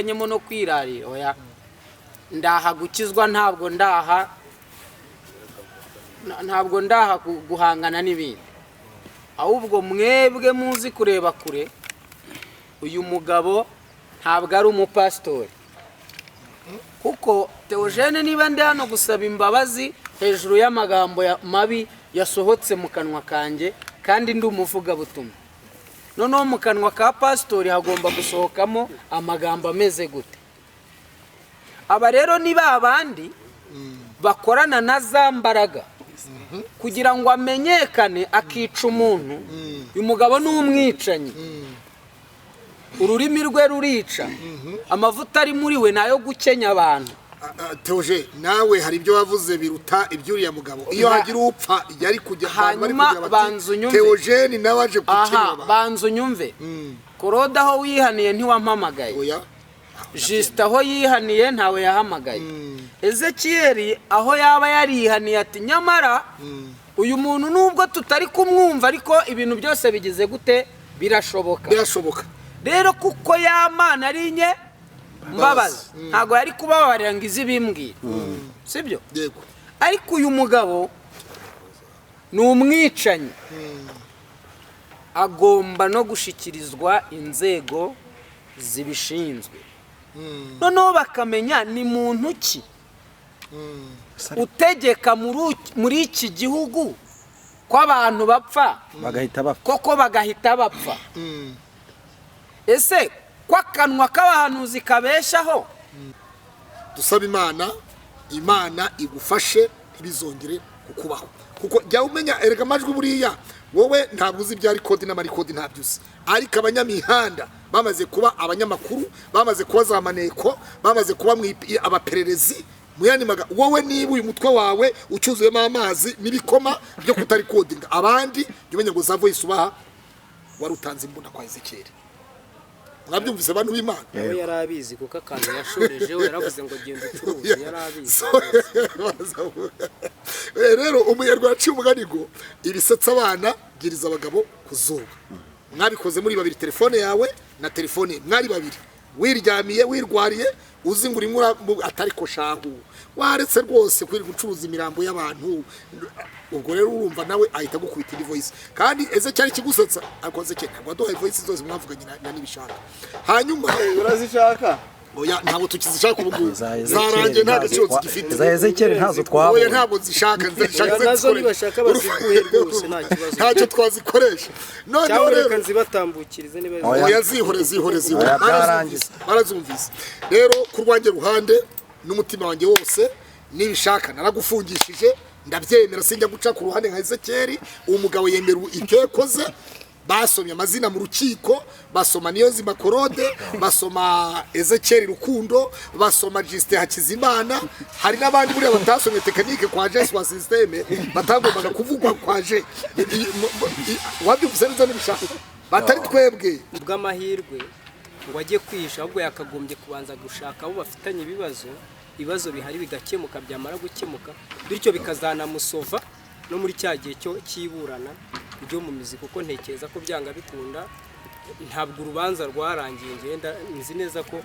nyemo no kwirarira oya ndaha gukizwa ntabwo ndaha guhangana n'ibindi ahubwo mwebwe muzi kureba kure uyu mugabo ntabwo ari umupastori kuko Theogene niba ndi hano gusaba imbabazi hejuru y'amagambo mabi yasohotse mu kanwa kanjye kandi ndi umuvuga butumwa noneho mu kanwa ka pastori hagomba gusohokamo amagambo ameze gute aba rero niba abandi bakorana na za mbaraga kugira ngo amenyekane akica umuntu uyu mugabo ni umwicanyi ururimi rwe rurica amavuta ari muri we nayo gukenya abantu Theogene nawe hari ibyo wavuze biruta ibyuriya mugabo iyo hagira upfa yari kujya hanyuma banzunyumve Theogene nawe aje gukenya banzunyumve Claude aho wihaniye ntiwampamagaye Juste aho yihaniye ntawe yahamagaye Ezekiel aho yaba yarihaniye ati nyamara uyu muntu nubwo tutari kumwumva ariko ibintu byose bigize gute birashoboka rero kuko yamana ari nye mbabazi ntago yari kubabarira ngo izi bimbwira sibyo yego ariko uyu mugabo ni umwicanyi agomba no gushikirizwa inzego zibishinzwe noneho bakamenya ni muntu ki utegeka muri iki gihugu ko abantu bapfa koko bagahita bapfa ese ko akanwa k'abahanuzi kabeshaho dusaba imana igufashe ntibizongere kukubaho kuko jya umenya erega amajwi buriya wowe ntabwo uzi ibya rikodi n'amarikodi ntabyo uzi ariko abanyamihanda bamaze kuba abanyamakuru bamaze kuba za maneko bamaze kuba abapererezi muyanimaga wowe niba uyu mutwe wawe ucyuzuyemo amazi n'ibikoma byo kutarikodinga abandi jya umenya ngo za voice ubaha warutanze imbunda kwa Ezekiel mwabyumvise abantu b'Imana nawe yarabizi kuko akantu yashoreje we yaravuze ngo genda ucuruze yarabizi rero umunyarwanda aciye umugani ngo ibisetsa abana giriza abagabo kuzuba mwabikoze muri babiri telefone yawe na telefone mwari babiri wiryamiye wirwariye uzi ngo urimo atari ko shahu waretse rwose kuri gucuruza imirambo y'abantu ubwo rero urumva nawe ahita gukubita indi voice kandi Ezekiel kigusetsa akoze cye ntabwo aduhaye voice zose mwavuganye na nibishaka hanyuma urazishaka oya ntabwo tukizishaka ubu zarange nta gaciro zigifite za Ezekiel ntazo twabo oya ntabwo zishaka nzishaka nazo nibashaka bazikuye rwose nta kibazo ntacyo twazikoresha none rero nzibatambukirize niba oya zihore barazumvise rero ku rwanjye ruhande n'umutima wanjye wose nibishaka naragufungishije ndabyemera sinjya guca ku ruhande nka Ezekiel umugabo yemera ikekoze basomye amazina mu rukiko basoma Niyonzima Claude basoma Ezekiel Rukundo basoma Juste Hakizimana hari n'abandi muri batasomye tekinike kwa Jesu wa systeme batagombaga kuvugwa kwa Je wabyumvise neza n'ibishaka batari twebwe bw'amahirwe ngo ajye kwisha ahubwo yakagombye kubanza gushaka abo bafitanye ibibazo bihari bigakemuka byamara gukemuka bityo bikazanamusova no muri cya gihe cyo kiburana ryo mu mizi kuko ntekereza ko byanga bikunda ntabwo urubanza rwarangiye ngenda nzi neza ko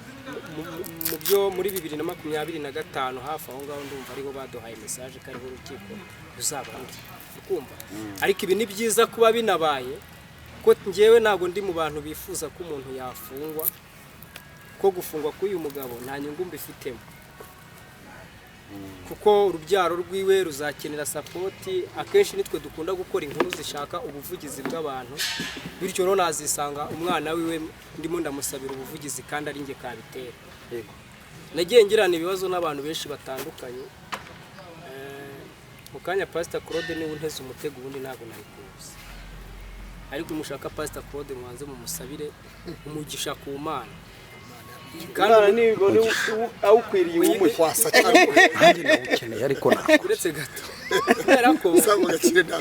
mu byo muri 2025 hafi aho ngaho ndumva ariho baduhaye message kari ho urukiko ruzabandi ukumva ariko ibi ni byiza kuba binabaye ko ngewe ntabwo ndi mu bantu bifuza ko umuntu yafungwa ko gufungwa k'uyu mugabo nta nyungu mbifitemo kuko urubyaro rwiwe ruzakenera sapoti akenshi nitwe dukunda gukora inkuru zishaka ubuvugizi bw'abantu bityo rero nazisanga umwana wiwe ndimo ndamusabira ubuvugizi kandi ari nge kabitera nagiye ngirana ibibazo n'abantu benshi batandukanye mu kanya Pastor Claude niwe unteze umutego ubundi ntabwo nabikuzi ariko umushaka Pastor Claude mwanze mu musabire umugisha ku Mana kandi nigo awukwiriye umwe kwasa cyane kandi nawukeneye ariko uretse gato erako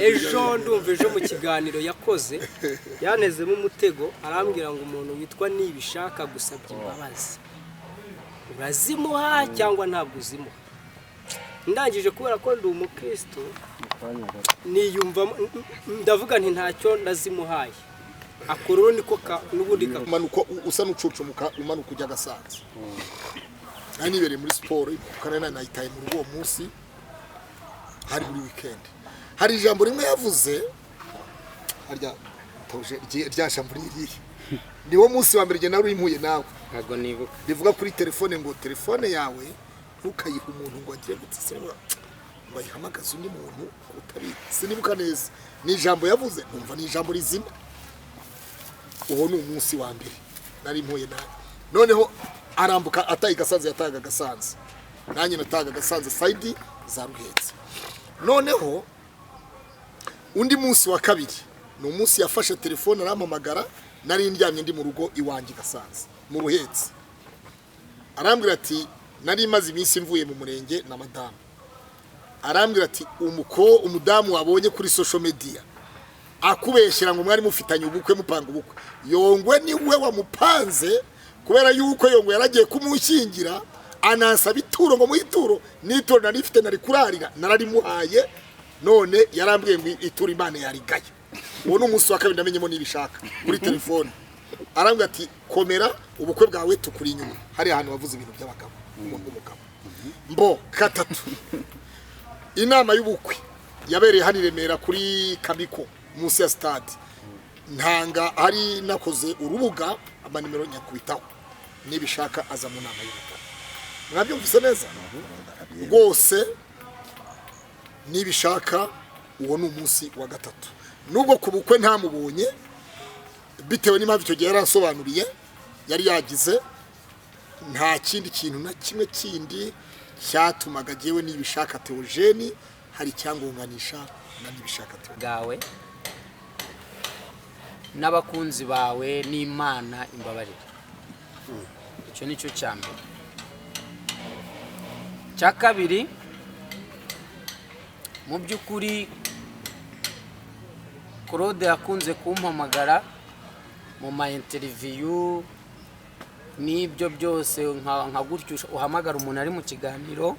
ejo ndumva ejo mu kiganiro yakoze yanezemo umutego arambwira ngo umuntu witwa nibishaka gusabye imbabazi urazimuha cyangwa ntabwo uzimuha ndangije kubera ko ndi umukristo niyumva ndavuga nti ntacyo ndazimuhaye akororo niko n'ubundi umanuka usa n'ucucumuka umanuka ujya Gasanze nari nibereye muri siporo kandi nayitaye mu rugo munsi hari buri weekend hari ijambo rimwe yavuze harya toje rya jambo riri niwo munsi wa mbere je nari impuye nawe ntago nibuka bivuga kuri telefone ngo telefone yawe ntukayiha umuntu ngo agire gutsisema ngo ayihamagaze undi muntu utabizi sinibuka neza ni ijambo yavuze umva ni ijambo rizima uwo ni umunsi wa mbere nari impuye nawe noneho arambuka ataye Gasanze yataga Gasanze nanjye nataga Gasanze side za Ruhetse noneho undi munsi wa kabiri ni umunsi yafashe telefone arampamagara nari ndyamye ndi mu rugo iwanjye Gasanze mu Ruhetse arambwira ati nari maze iminsi mvuye mu murenge na madamu arambwira ati umudamu wabonye kuri social media akubeshyira ngo mwari mufitanye ubukwe mupanga ubukwe Yongwe niwe wamupanze kubera yuko Yongwe yaragiye kumushyingira anasaba ituro ngo muhituro n'ituro nari ifite nari kurarira nararimuhaye none yarambwiye ngo ituro Imana yarigaye uwo ni umunsi wa kabiri ndamenyemo nibishaka kuri telefone arambwira ati komera ubukwe bwawe tukuri inyuma hari ahantu bavuze ibintu by'abagabo umugabo mbo katatu inama y'ubukwe yabereye hano Remera kuri Kamiko munsi ya stade ntanga hari nakoze urubuga amanimero nyakubitaho nibishaka aza mu nama y'ubukwe mwabyumvise neza rwose nibishaka uwo ni umunsi wa gatatu nubwo ku bukwe ntamubonye bitewe n'impamvu icyo gihe yaransobanuriye yari yagize nta kindi kintu na kimwe kindi cyatumaga jewe nibishaka Theogene hari cyangunganisha na nibishaka gawe n'abakunzi bawe n'Imana imbabarire icyo nicyo cyambere cya kabiri mu by'ukuri Claude yakunze kumpamagara mu ma interview n'ibyo byose nka gutyo uhamagara umuntu ari mu kiganiro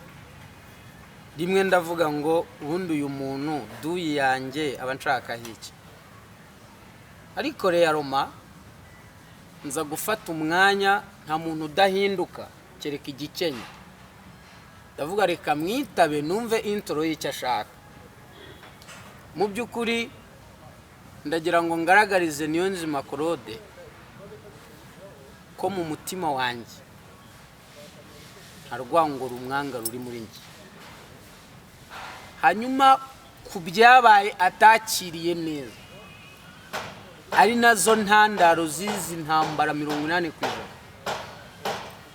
rimwe ndavuga ngo ubundi uyu muntu duyi yanjye aba nshaka hiki ariko Roma nza gufata umwanya nta muntu udahinduka kereka igikenya ndavuga reka mwitabe numve intro y'icyo ashaka mu by'ukuri ndagira ngo ngaragarize Niyonzima Claude ko mu mutima wanjye harwango rumwanga ruri muri njye hanyuma ku byabaye atakiriye neza ari nazo ntandaro zizi ntambara 80%.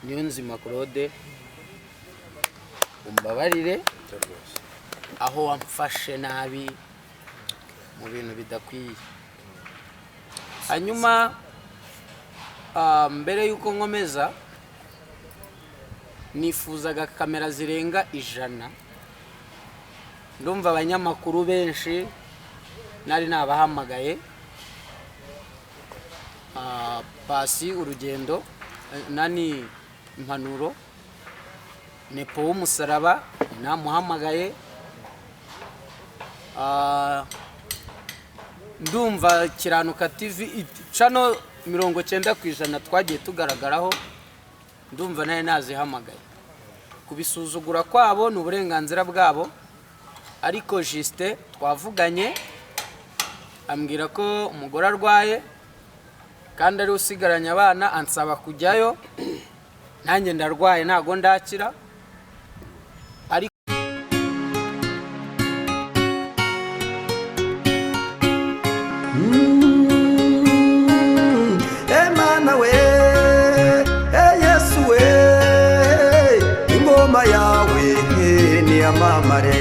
Niyonzima Claude umbabarire aho wamfashe nabi mu bintu bidakwiye hanyuma mbere yuko nkomeza nifuzaga kamera zirenga 100 ndumva abanyamakuru benshi nari nabahamagaye Pasi urugendo nani impanuro Nepo w'umusaraba namuhamagaye ndumva Kiranuka TV channel 90% twagiye tugaragaraho ndumva naye nazihamagaye kubisuzugura kwabo n'uburenganzira bwabo ariko Juste twavuganye ambwira ko umugore arwaye kandi ari usigaranye abana ansaba kujyayo nanjye ndarwaye ntago ndakira Emana we Yesu we ingoma yawe ni amamare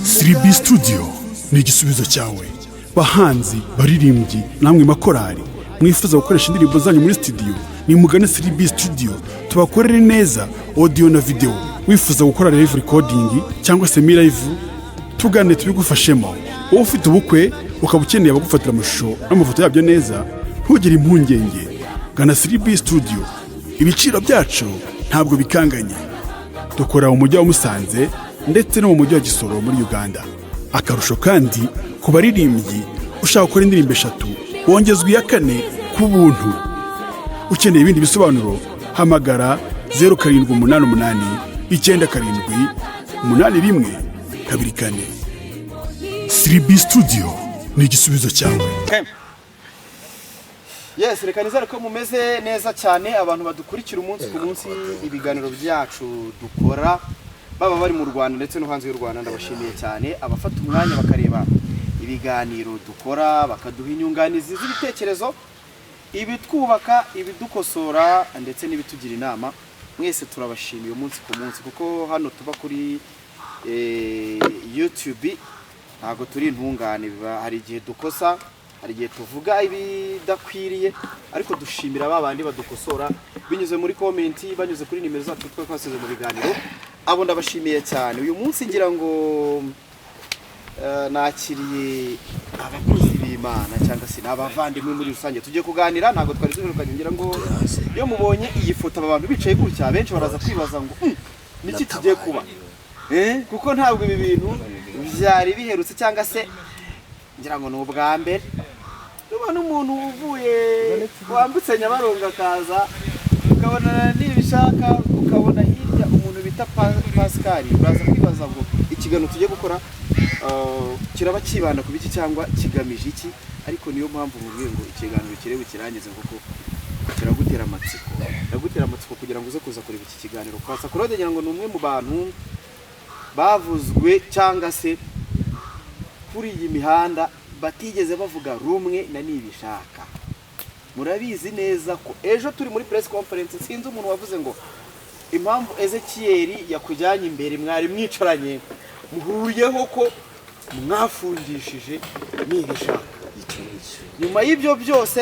Siribi Studio ni igisubizo cyawe bahanzi baririmbyi namwe makorari mwifuza gukoresha indirimbo zanyu muri studio ni mugane Siribi Studio tubakorere neza audio na video wifuza gukora live recording cyangwa se live tugane tubigufashemo wowe ufite ubukwe ukaba ukeneye abagufatira amashusho n'amafoto yabyo neza ntugire impungenge gana Siribi Studio ibiciro byacu ntabwo bikanganye. Dukora mu mujyi wa Musanze ndetse no mu mujyi wa Gisoro muri Uganda. Akarusho kandi ku baririmbyi ushaka gukora indirimbo 3 wongezwa iya 4 ku buntu. Ukeneye ibindi bisobanuro hamagara 0788 97 81 24. 3B Studio ni igisubizo cyawe. Yes, reka nizere ko mumeze neza cyane abantu badukurikira umunsi ku munsi ibiganiro byacu dukora baba bari mu Rwanda ndetse no hanze y'u Rwanda. Ndabashimiye cyane abafata umwanya bakareba ibiganiro dukora bakaduha inyunganizi z'ibitekerezo, ibitwubaka, ibidukosora ndetse n'ibitugira inama. Mwese turabashimiye umunsi ku munsi kuko hano tuba kuri YouTube ntago turi intungane, hari igihe dukosa, hari igihe tuvuga ibidakwiriye, ariko dushimira babandi badukosora binyuze muri comment, banyuze kuri nimero zacu twasize mu biganiro. Abo ndabashimiye cyane. Uyu munsi ngira ngo nakiriye abakozi b'Imana cyangwa se n'abavandimwe muri rusange tugiye kuganira. Ntago twari tuzirukanye, ngira ngo iyo mubonye iyi foto aba bantu bicaye gutya benshi baraza kwibaza ngo niki kigiye kuba, kuko ntabwo ibi bintu byari biherutse cyangwa se ngira ngo ni ubwa mbere tubona umuntu uvuye wambutse Nyabarongo akaza ukabona n'ibishaka, ukabona hirya umuntu bita Pascal. Uraza kwibaza ngo ikiganiro tugiye gukora kiraba kibanda ku biki cyangwa kigamije iki, ariko niyo mpamvu mubwiye ngo ikiganiro kirewe kirangize kuko kiragutera amatsiko kugira ngo uze kuza kureba iki kiganiro. Kwasa Claude ngira ngo ni umwe mu bantu bavuzwe cyangwa se kuri iyi mihanda batigeze bavuga rumwe na nibishaka. Murabizi neza ko ejo turi muri press conference sinzi umuntu wavuze ngo impamvu Ezekiel yakujyanye imbere mwari mwicaranye muhuriyeho ko mwafungishije nibishaka. Nyuma y'ibyo byose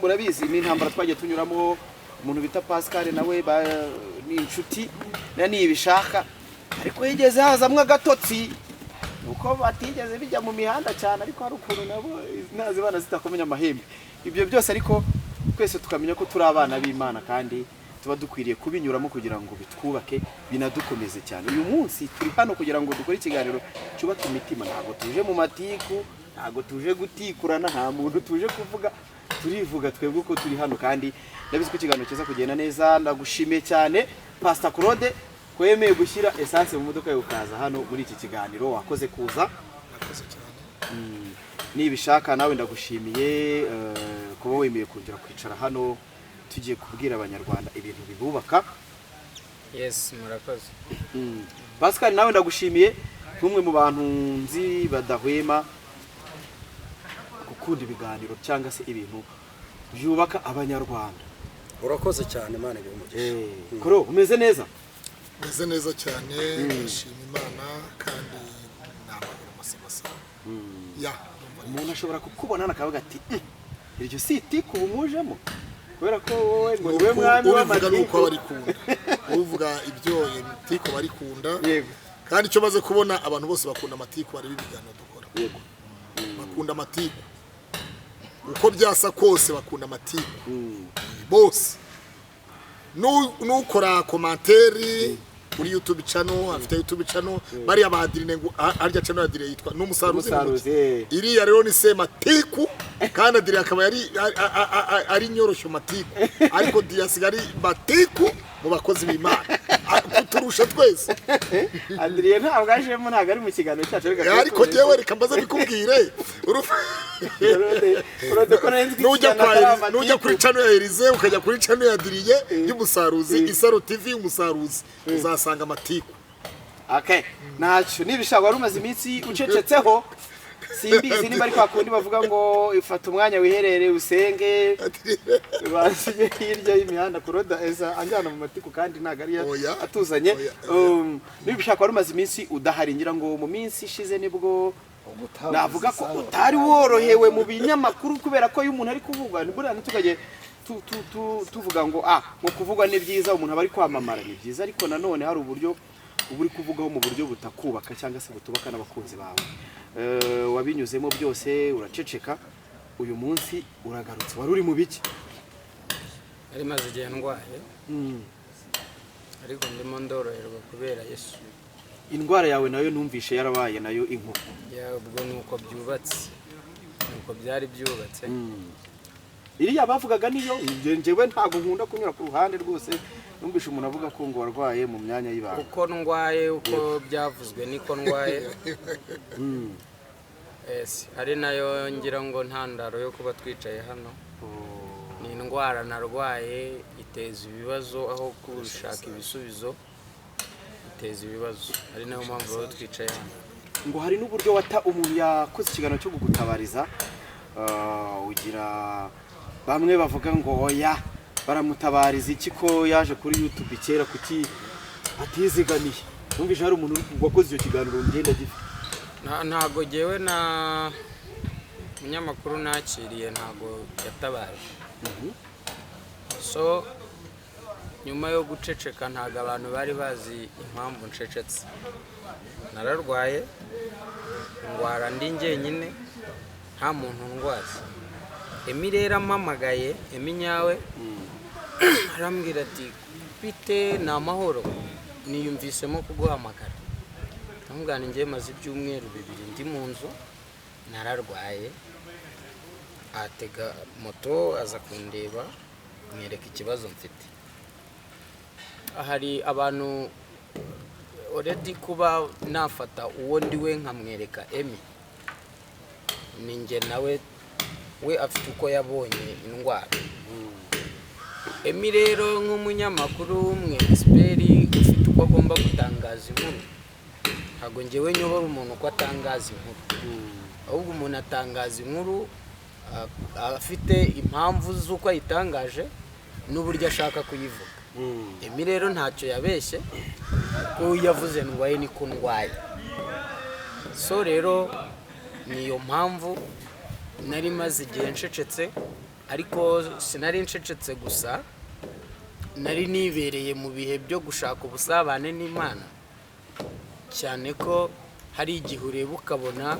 murabizi ni intambara twagiye tunyuramo. Umuntu bita Pascal nawe ni inshuti na nibishaka, ariko yigeze hazamwe agatotsi uko batigeze bijya mu mihanda cyane, ariko hari ukuntu nabo nazibana zitakomenya amahembe. Ibyo byose ariko twese tukamenya ko turi abana b'Imana kandi tuba dukwiriye kubinyuramo kugira ngo bitwubake binadukomeze cyane. Uyu munsi turi hano kugira ngo dukore ikiganiro cyubaka imitima. Ntago tuje mu matiku, ntago tuje gutikurana, nta muntu tuje kuvuga, turivuga twebwe uko turi hano kandi ndabizi ko ikiganiro kiza kugenda neza. Ndagushimiye cyane Pastor Claude ko yemeye gushyira essence mu modoka yo kukaza hano muri iki kiganiro. Wakoze kuza. Nakoze cyane. Nibishaka nawe ndagushimiye kuba wemeye kongera kwicara hano tugiye kubwira abanyarwanda ibintu bibubaka. Yes, murakoze. Pascal nawe ndagushimiye nk'umwe mu bantu nzi badahwema gukunda ibiganiro cyangwa se ibintu byubaka abanyarwanda. Urakoze cyane Imana igumugisha. Koro umeze neza? Meze neza cyane, ndashima Imana kandi namahoro masamasa. Ya, umuntu ashobora kukubona nakavuga ati iryo siti kubumujemo kubera ko wowe ngo niwe mwami w'amatiku barikunda. Uvuga ibyo tiko barikunda. Yego. Kandi cyo maze kubona abantu bose bakunda amatiku bari bibiganiro dukora. Yego. Bakunda amatiku. Uko byasa kose bakunda amatiku. Bose. Nukora komanteri kuri YouTube channel, afite YouTube channel, bari abadirine ngo arya channel adire yitwa n'umusaruzi. Iriya rero ni sema tiku kandi adire akaba ari nyorosho matiku, ariko diasigari batiku mu bakozi b'Imana kuturusha twese. Adrie ntabwo ajemo, ntabwo ari mu kiganiro cyacu, ariko jewe reka mbaza bikubwire nujya kuri channel ya Elize ukajya kuri channel ya Adrie y'umusaruzi Isaro TV umusaruzi uzasanga amatiku. Okay, nacho nibishaka wari umaze iminsi ucecetseho, simbizi niba ari kwa kundi bavuga ngo ifata umwanya wiherere usenge basije hirya y'imihanda kuroda eza anjana mu matiku kandi ntago ari atuzanye. Nibishaka wari umaze iminsi udahari, ngira ngo mu minsi ishize nibwo navuga ko utari worohewe mu binyamakuru kubera ko iyo umuntu ari kuvugwa nibura tukaje tuvuga ngo ngo kuvugwa ni byiza, umuntu aba ari kwamamara ni byiza, ariko nanone hari uburyo uburi kuvugaho mu buryo butakubaka cyangwa se butubaka n'abakunzi bawe. Wabinyuzemo byose uraceceka, uyu munsi uragarutse, wari uri mu biki? ari maze igihe ndwaye ariko ndimo ndoroherwa kubera Yesu. indwara yawe nayo numvishe yarabaye nayo inkuba ubwo nuko byubatse, nuko byari byubatse. iriya bavugaga niyo njyewe ntabwo nkunda kunyura ku ruhande rwose, numvishe umuntu avuga ko ngo warwaye mu myanya y'ibanga. Uko ndwaye, uko byavuzwe niko ndwaye. Ari nayo ngira ngo ntandaro yo kuba twicaye hano. Ni indwara narwaye iteza ibibazo, aho gushaka ibisubizo iteza ibibazo. Ari nayo mpamvu rero twicaye hano. Ngo hari n'uburyo umuntu yakoze ikiganiro cyo kugutabariza, ugira bamwe bavuga ngo oya baramutabariza iki ko yaje kuri YouTube kera kuki atiziganiye. Numvise hari umuntu wakoze icyo kiganiro ngenda gifite. Ntago jewe na munyamakuru nakiriye ntago yatabaje. So nyuma yo guceceka ntago abantu bari bazi impamvu ncecetse. Nararwaye ndwara ndi njyenyine nta muntu ndwaza. Emirera mpamagaye Eminyawe arambwira ati bite na amahoro, niyumvisemo kuguhamagara. Namugana ngiye maze ibyumweru 2 ndi mu nzu nararwaye. Atega moto aza kundeba mwereka ikibazo mfite. Hari abantu already kuba nafata uwo ndiwe nkamwereka Emi, ninjye nawe we afite uko yabonye indwara. Emi rero nk'umunyamakuru umwe expert ufite uko agomba gutangaza inkuru, ntago ngewe nyobora umuntu uko atangaza inkuru, ahubwo umuntu atangaza inkuru afite impamvu z'uko ayitangaje n'uburyo ashaka kuyivuga. Emi rero ntacyo yabeshye ko yavuze ndwaye niko ndwaye. So rero niyo mpamvu nari maze igihe ncecetse, ariko sinari ncecetse gusa, nari nibereye mu bihe byo gushaka ubusabane n'Imana, cyane ko hari igihe ureba ukabona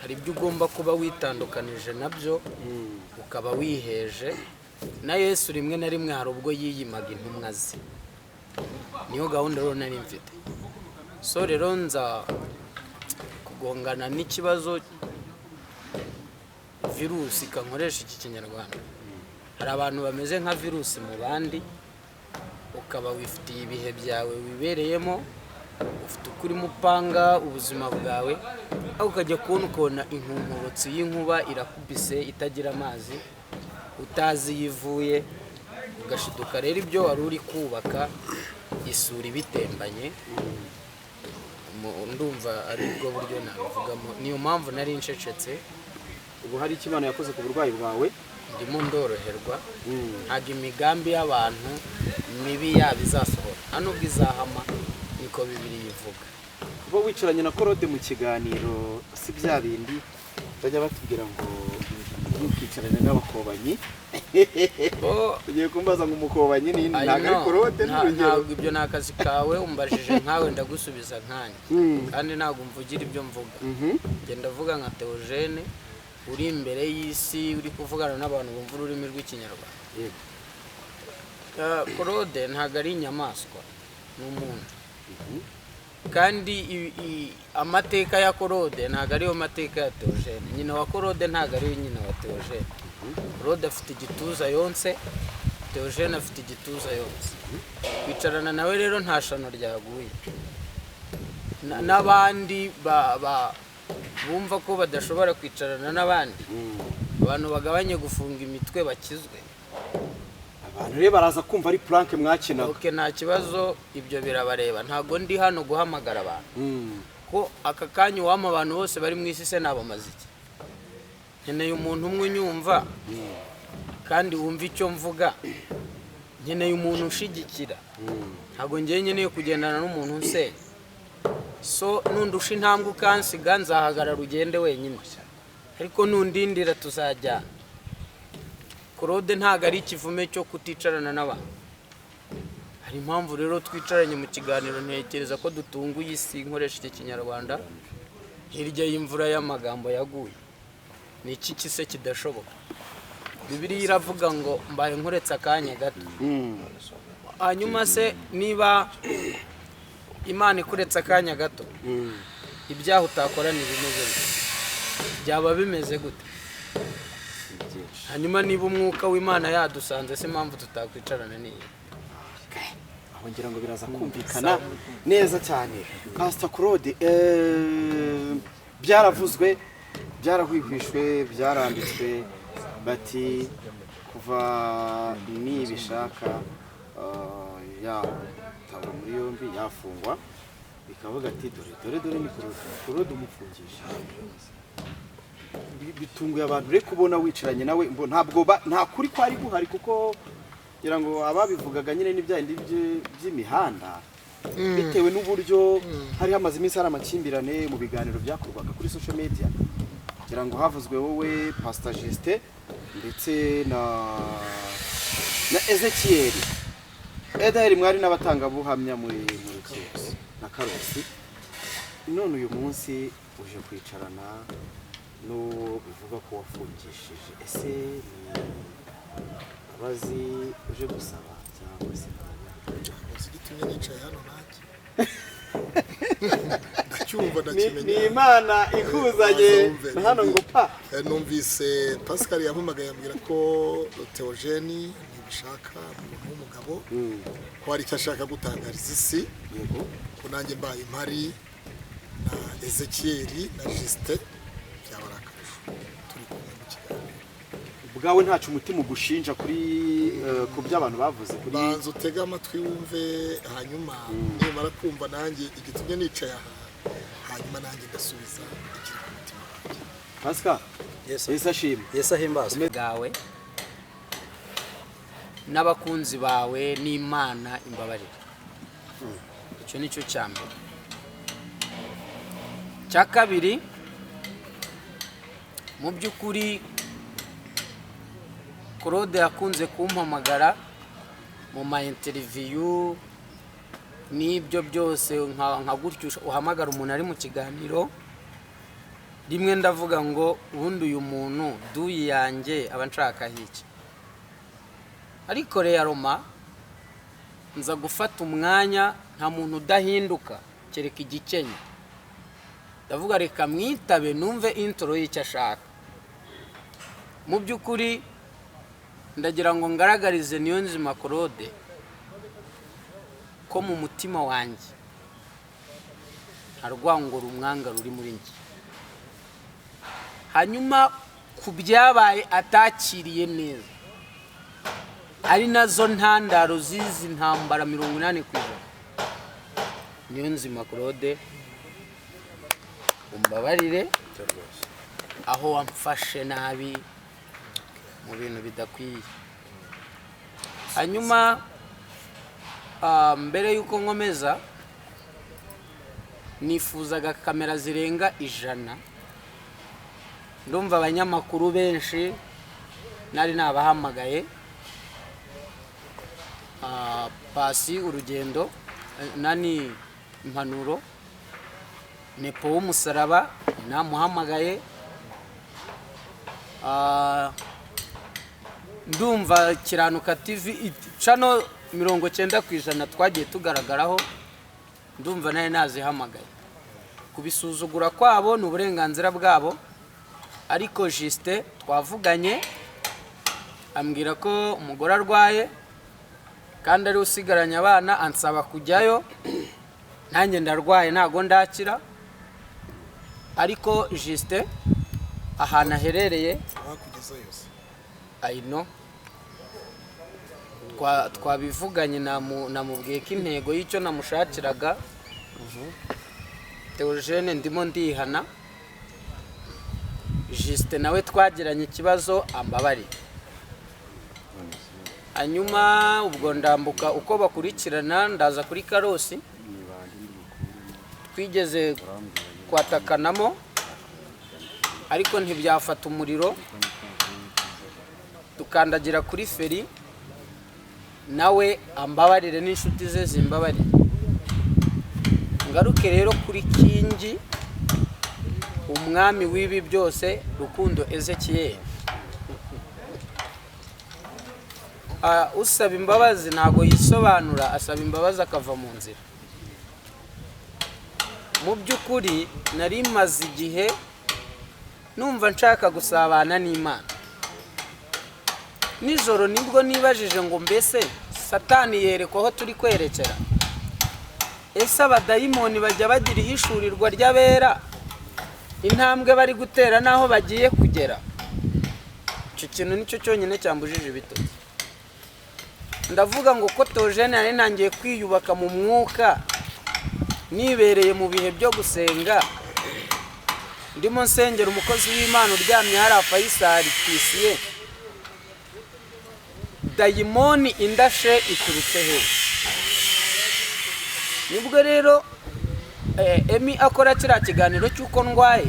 hari ibyo ugomba kuba witandukanije nabyo ukaba wiheje. Na Yesu rimwe na rimwe hari ubwo yiyimaga intumwa ze. Niyo gahunda rero nari mfite. So rero nza kugongana n'ikibazo virusi kankoresha iki Kinyarwanda. Hari abantu bameze nka virusi mu bandi, ukaba wifitiye ibihe byawe wibereyemo, ufite ukuri mupanga ubuzima bwawe, aho ukajya kubona inkumurotsi y'inkuba irakubise itagira amazi, utazi yivuye, ugashiduka rero ibyo wari uri kubaka isuri bitembanye. Ndumva ari bwo buryo nabivugamo. Niyo mpamvu nari ncecetse. Ubu hari ikimana yakoze ku burwayi bwawe, ndimo ndoroherwa. Ntago imigambi y'abantu mibi yabizasohora, hano bwizahama niko Bibiri yivuga. kuba wicaranye na Claude mu kiganiro si bya bindi bajya batubwira ngo ntukicarane n'abakobanyi. Ugiye kumbaza ngo umukobanyi ni ntago ari Claude n'urugero. Ntabwo ibyo nakazi kawe umbajije nkawe ndagusubiza nkanye, kandi ntabwo mvugira ibyo mvuga. Ngenda vuga nka Theogene uri imbere y'isi, uri kuvugana n'abantu bumva ururimi rw'Ikinyarwanda. Claude ntago ari inyamaswa, ni umuntu. Kandi amateka ya Claude ntago ariyo mateka ya Theogene. Nyina wa Claude ntago ariyo nyina wa Theogene. Claude afite igituza yonse, Theogene afite igituza yonse. Kwicarana nawe rero nta shano ryaguye. N'abandi bumva ko badashobora kwicarana n'abandi, abantu bagabanye gufunga imitwe bakizwe. Abantu rero baraza kumva ari prank mwakinaga. Okay, nta kibazo, ibyo birabareba. Ntago ndi hano guhamagara abantu. Ko aka kanya wama abantu bose bari mu isi se nabamaze iki? Nkeneye umuntu umwe unyumva kandi wumva icyo mvuga. Nkeneye umuntu ushigikira. Ntago ngiye nkeneye kugendana n'umuntu unsenya. So nundusha intambwe ukansiga nzahagarara ugende wenyine, ariko nundindira tuzajyana. Claude ntago ari ikivume cyo kuticarana n'abantu. Hari impamvu rero twicaranye mu kiganiro, ntekereza ko dutunguye isi nkoresha iki Kinyarwanda hirya y'imvura y'amagambo yaguye. Ni iki kise kidashoboka? Bibiliya iravuga ngo mbaye nkuretse akanya gato. Hanyuma se niba Imana ikuretse akanya gato, ibyaha utakora ni bimeze gute? Byaba bimeze gute? Hanyuma niba umwuka w'Imana yadusanze se impamvu tutakwicarana niyi? aho ngira ngo biraza kumvikana neza cyane. Pastor Claude, byaravuzwe, byarahwihwishwe, byaranditswe bati kuva nibishaka yatabwa muri yombi yafungwa, bikavuga ati dore ni Claude umufungisha. Bitunguye abantu rero kubona wicaranye nawe, ntabwo nta kuri kwari guhari, kuko ngira ngo ababivugaga nyine n'ibyandi by'imihanda bitewe n'uburyo hari hamaze iminsi hari amakimbirane mu biganiro byakorwaga kuri social media. Ngira ngo havuzwe wowe, Pastor Justin ndetse na Ezekiel Edaheri, mwari n'abatangabuhamya muri Kiyosi na Karusi. None uyu munsi uje kwicarana no bivuga ko wafungishije, ese ni abazi uje gusaba cyangwa se gitumye nicaye hano nanjye ndacyumva ndakimenya ni Imana ikuzanye hano ngo pa. Numvise Pascal yampamagaye ambwira ko Theogene nibishaka umuntu w'umugabo ko hari icyo ashaka gutangariza isi, Yego. ko nanjye mbaye impari na Ezekiel na Justin turi kumwe mu kiganiro. Ubwawe ntacyo umutima ugushinja kuri ku by'abantu bavuze kuri banza utega amatwi wumve, hanyuma nimara kumva nanjye igitumye nicaye aha, hanyuma nanjye ndasubiza ikiri ku mutima wanjye. Pascal. Yesu ashimwe. Yesu ahimbazwe. Gawe n'abakunzi bawe n'Imana imbabarire. Icyo nicyo cyambere. Cya kabiri, mu by'ukuri Claude yakunze kumpamagara mu ma interview n'ibyo byose nka gutyo uhamagara umuntu ari mu kiganiro, rimwe ndavuga ngo ubundi uyu muntu duyi yanjye aba nshaka iki. Ariko rero Roma nza gufata umwanya, nta muntu udahinduka kereka igikenya. Ndavuga reka mwitabe numve intro y'icyo ashaka. Mu by'ukuri ndagira ngo ngaragarize Niyonzima Claude ko mu mutima wanjye harwango rumwanga ruri muri njye. Hanyuma ku byabaye atakiriye neza, ari nazo ntandaro zizi ntambara 80%. Niyonzima Claude, umbabarire aho wamfashe nabi mu bintu bidakwiye. Hanyuma mbere yuko nkomeza, nifuzaga kamera zirenga 100. Ndumva abanyamakuru benshi nari nabahamagaye, Pasi Urugendo, nani Impanuro, Nepo w'Umusaraba namuhamagaye, ndumva Kiranuka TV channel 90% twagiye tugaragaraho, ndumva naye nazihamagaye. Kubisuzugura kwabo n'uburenganzira bwabo, ariko Justin twavuganye ambwira ko umugore arwaye kandi ari usigaranye abana, ansaba kujyayo. Nanjye ndarwaye ntago ndakira, ariko Justin ahantu aherereye I know twabivuganye namubwiye ko intego y'icyo namushakiraga Theogene ndimo ndihana. Justin nawe twagiranye ikibazo ambabarire. Hanyuma ubwo ndambuka uko bakurikirana ndaza kuri Karosi, twigeze kwatakanamo ariko ntibyafata umuriro, tukandagira kuri feri, nawe ambabarire n'inshuti ze zimbabarire. Ngaruke rero kuri Kingi, umwami w'ibi byose, Rukundo Ezekiel. usaba imbabazi ntago yisobanura, asaba imbabazi akava mu nzira. Mu by'ukuri nari maze igihe numva nshaka gusabana n'Imana. Nijoro nibwo nibajije ngo mbese Satani yerekwa aho turi kwerekera. Ese abadayimoni bajya bagira ihishurirwa ry'abera intambwe bari gutera naho bagiye kugera? Icyo kintu nicyo cyonyine cyambujije ibitotsi. Ndavuga ngo ko Theogene nari nangiye kwiyubaka mu mwuka, nibereye mu bihe byo gusenga, ndimo nsengera umukozi w'Imana uryamye hari Faisal Twisiye, dayimoni indashe iturutse he? Nibwo rero Emi akora kiriya kiganiro cy'uko ndwaye,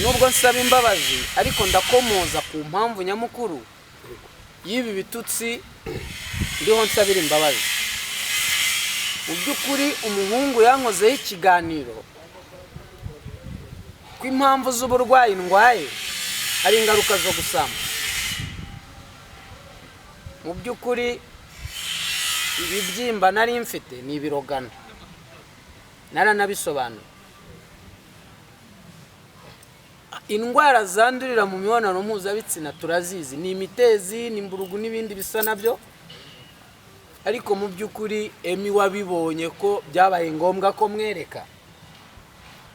nubwo nsaba imbabazi ariko ndakomoza ku mpamvu nyamukuru y'ibi bitutsi ndiho nsabira imbabazi. Mu by'ukuri umuhungu yankozeho ikiganiro ko impamvu z'uburwayi ndwaye ari ingaruka zo gusama. Mu by'ukuri ibibyimba nari mfite ni ibirogano, naranabisobanura. Indwara zandurira mu mibonano mpuzabitsina turazizi, ni imitezi, ni imburugu n'ibindi bisa nabyo. Ariko mu by'ukuri Emi wabibonye ko byabaye ngombwa ko mwereka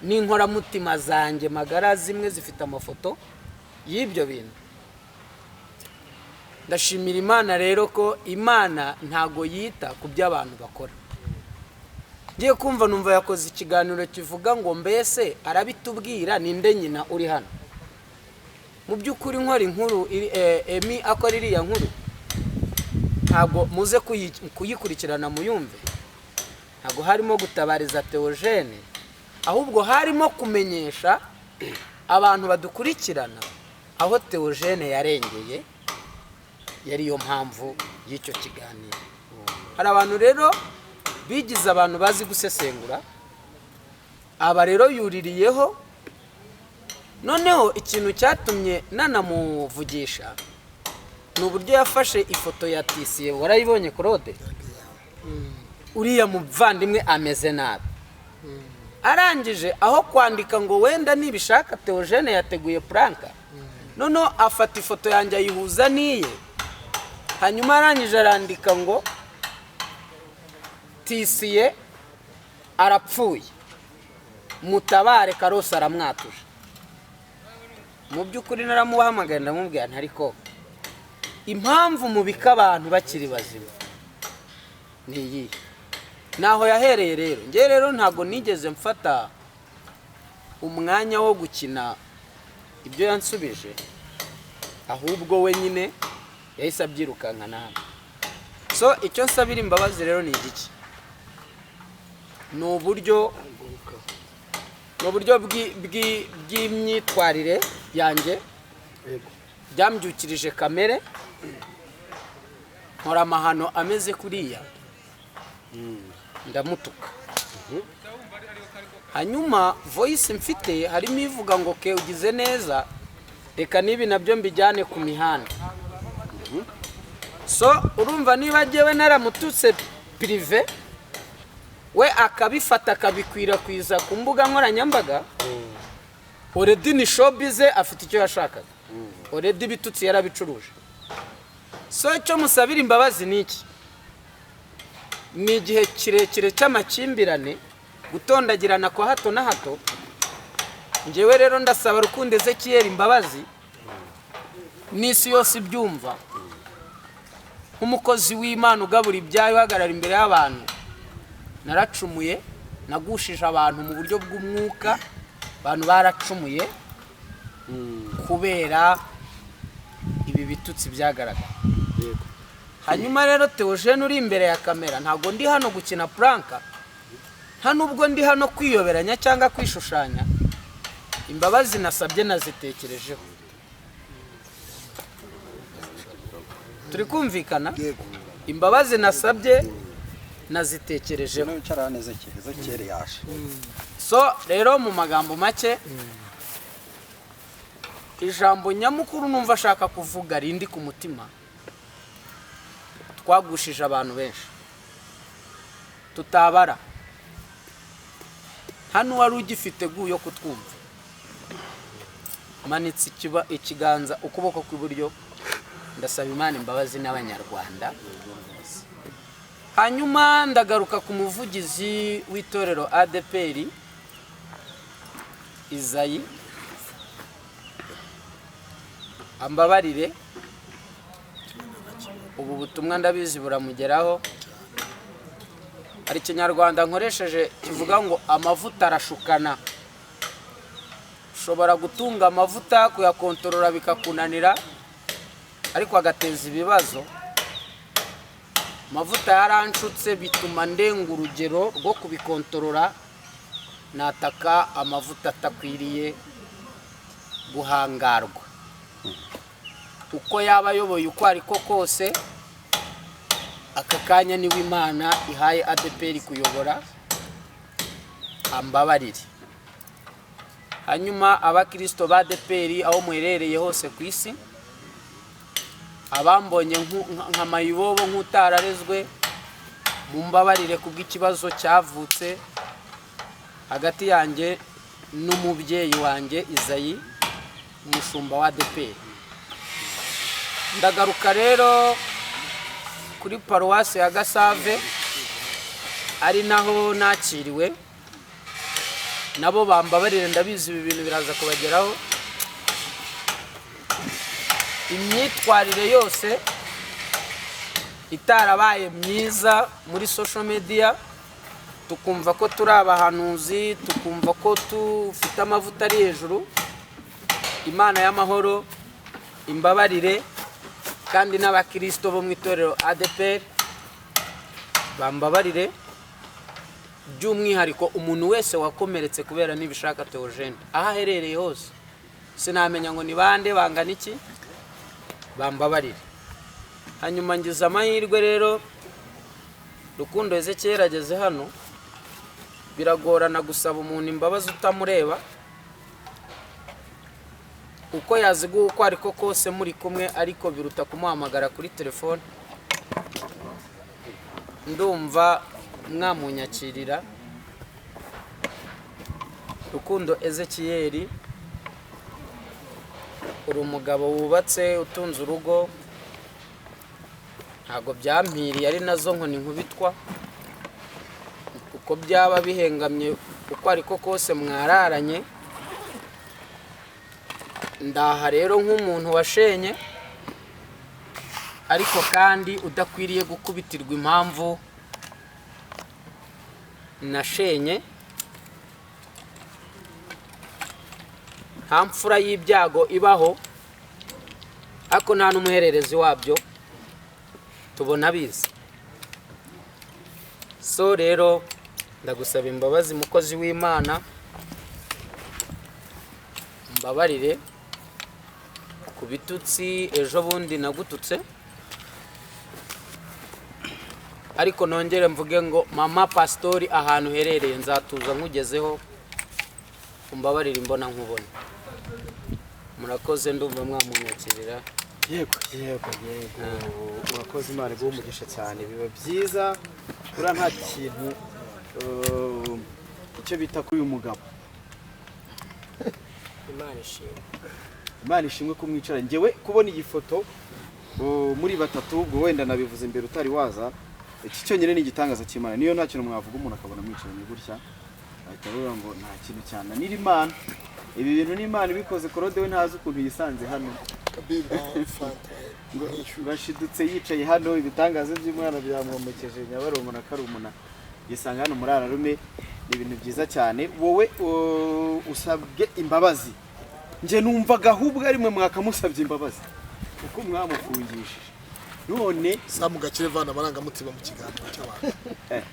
n'inkoramutima zanjye magara zimwe zifite amafoto y'ibyo bintu. Ndashimira Imana rero ko Imana ntago yita ku by'abantu bakora. Ngiye kumva numva yakoze ikiganiro kivuga ngo mbese arabitubwira ninde nyina uri hano. Mu by'ukuri nkora inkuru Emi akora iriya nkuru, ntago muze kuyikurikirana muyumve. Ntago harimo gutabariza Theogene, ahubwo harimo kumenyesha abantu badukurikirana aho Theogene yarengeye. Yari yo mpamvu y'icyo kiganiro. Hari abantu rero bigize abantu bazi gusesengura, aba rero yuririyeho. Noneho ikintu cyatumye nanamuvugisha ni uburyo yafashe ifoto ya Twisiye. Warayibonye Claude? Uriya muvandimwe ameze nabi. Arangije aho kwandika ngo wenda nibishaka Theogene yateguye pranka, noneho afata ifoto yanjye ayihuza niye. Hanyuma arangije arandika ngo Twisiye arapfuye, mutabare Karosi aramwatuje. Mu by'ukuri naramuhamagaye ndamubwira nti ariko impamvu mubika abantu bakiri bazima ni iyi. Naho yahereye rero. Nge rero ntago nigeze mfata umwanya wo gukina ibyo yansubije, ahubwo we nyine yahise abyirukanka nabi. So icyo nsabira imbabazi rero ni igiki? Ni uburyo bw'imyitwarire yanjye byambyukirije kamere, nkora amahano ameze kuriya, ndamutuka. Hanyuma voice mfite harimo ivuga ngo ke ugize neza, reka nibi nabyo mbijyane ku mihanda. So urumva niba jewe naramututse prive, we akabifata akabikwirakwiza ku mbuga nkoranyambaga, already ni showbiz afite icyo yashakaga, already bitutsi yarabicuruje. So icyo musabira imbabazi ni iki? Ni igihe kirekire cy'amakimbirane, gutondagirana kwa hato na hato. Ngewe rero ndasaba Rukundo Ezekiel imbabazi, n'isi yose ibyumva, nk'umukozi w'Imana ugabura ibyayo uhagarara imbere y'abantu. Naracumuye, nagushije abantu mu buryo bw'umwuka, abantu baracumuye kubera ibi bitutsi byagaragara. Hanyuma rero Theogene uri imbere ya kamera, ntago ndi hano gukina pranka, nta nubwo ndi hano kwiyoberanya cyangwa kwishushanya. Imbabazi nasabye nazitekerejeho. Turi kumvikana? Imbabazi nasabye nazitekerejeho. Ezekiel yaje. So rero mu magambo make, ijambo nyamukuru numva ashaka kuvuga rindi ku mutima twagushije abantu benshi tutabara. Hano wari ugifite guyo kutwumva, manitse ikiganza ukuboko kw'iburyo, ndasaba Imana imbabazi n'abanyarwanda. Hanyuma ndagaruka ku muvugizi w'itorero ADPR Izayi, ambabarire, ubu butumwa ndabizi buramugeraho. Hari ikinyarwanda nkoresheje kivuga ngo amavuta arashukana. Ushobora gutunga amavuta kuyakontorora bikakunanira, ariko agateza ibibazo. Amavuta yaranshutse bituma ndenga urugero rwo kubikontorora, nataka amavuta atakwiriye guhangarwa. Uko yaba ayoboye uko ariko kose, aka kanya niwe Imana ihaye ADPR kuyobora, ambabarire. Hanyuma abakristo ba ADPR aho muherereye hose ku isi, abambonye nka mayibobo nk'utararezwe, mumbabarire kubw'ikibazo cyavutse hagati yanjye n'umubyeyi wanjye Izayi, umushumba wa ADPR. Ndagaruka rero kuri paruwasi ya Gasave, ari naho nakiriwe. Nabo bambabarire, ndabizi ibi bintu biraza kubageraho. Imyitwarire yose itarabaye myiza muri social media, tukumva ko turi abahanuzi, tukumva ko tufite amavuta ari hejuru, Imana y'amahoro imbabarire. Kandi n'abakristo bo mu itorero ADPR bambabarire, by'umwihariko umuntu wese wakomeretse kubera n'ibishaka Theogene aho aherereye hose, sinamenya ngo ni bande bangana iki, bambabarire. Hanyuma ngize amahirwe rero, Rukundo Ezekiel ageze hano, biragorana gusaba umuntu imbabazi utamureba, uko yaziguha uko ariko kose muri kumwe, ariko biruta kumuhamagara kuri telefone. Ndumva mwamunyakirira. Rukundo Ezekiel, uri umugabo wubatse utunze urugo, ntago byampiriye ari nazo nkoni nkubitwa, uko byaba bihengamye uko ariko kose mwararanye. Ndaha rero nk'umuntu washenye, ariko kandi udakwiriye gukubitirwa impamvu nashenye. Nta mfura y'ibyago ibaho, ariko nta n'umuhererezi wabyo tubona bizi. So rero ndagusaba imbabazi mukozi w'Imana, mbabarire ku bitutsi ejo bundi nagututse, ariko nongere mvuge ngo mama pastori ahantu herereye nzatuza nkugezeho, umbabarire imbona nkubona. Murakoze, ndumva mwamunyakirira. Yego urakoze, Imana iguhe umugisha cyane. Biba byiza kura nta kintu icyo bita kuri uyu mugabo. Imana ishimwe kumwicara. Ngewe kubona iyi foto muri batatu, ubwo wenda nabivuze imbere utari waza, iki cyonyine ni igitangaza cy'Imana. Niyo nta kintu mwavuga umuntu akabona mwicaranye gutya, ahita avuga ngo nta kintu cyane ni Imana. Ibi bintu ni Imana ibikoze. Korode we ntazi ukuntu yisanze hano, bashidutse yicaye hano, ibitangaza by'Imana byamuhomekeje Nyabarongo na Karumuna, yisanga hano muri Ararume. Ni ibintu byiza cyane. Wowe usabwe imbabazi, nje numvaga ahubwo ari mwe mwakamusabye imbabazi kuko mwamufungishije. None samugakire vana marangamutima mu kiganiro cy'abantu.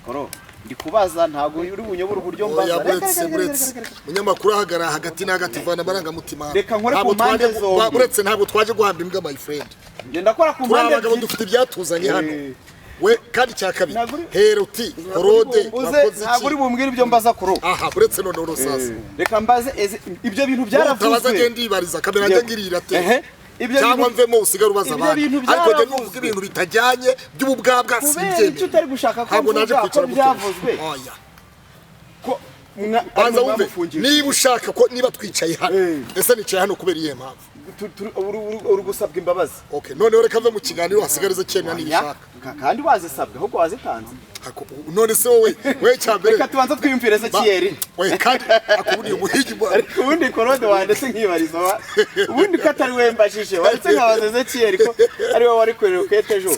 Koro ndi kubaza, ntago uri bunyobora uburyo mbaza. Buretse munyamakuru ahagara hagati na hagati vana marangamutima. Reka nkore ku mpande zombi. Buretse ntabwo twaje guhamba imbwa my friend. Ngenda kora ku mpande zombi. Turabagabo dufite ibyatuzanye hano. We kandi cyakabiri Heruti Korode ntabwo uri bumbwira ibyo mbaza kuro. Aha buretse none sasa. Reka mbaze ibyo bintu byaravuze. Tabaza genda ibariza kamera njye ngirira te. cyangwa mvemo usigara ubaza ibyo abandi bintu ariko njye byaravuzwe. nuvuga ibintu bitajyanye by'ububwabwa kubera icyo simbyemeye utari gushaka ko ntabwo naje mvuga ko kwicara byavuzwe oya ko banza wumve mwamufungije niba ushaka ko niba twicaye hano ese nicaye hano kubera iyihe mpamvu uri gusabwa imbabazi. okay noneho reka mve mu kiganiro hasigarize cyenda nibishaka kandi wazisabwe ahubwo wazitanze. none se wowe cyambere Reka tubanza twiyumvire se Kiyeri. we kandi akuburiye umuhigi bwa Ariko ubundi korode wandetse nkibariza ubundi ko atari we mbajije wandetse nkabaza se Kiyeri ko ari wowe wari kuri rokete ejo.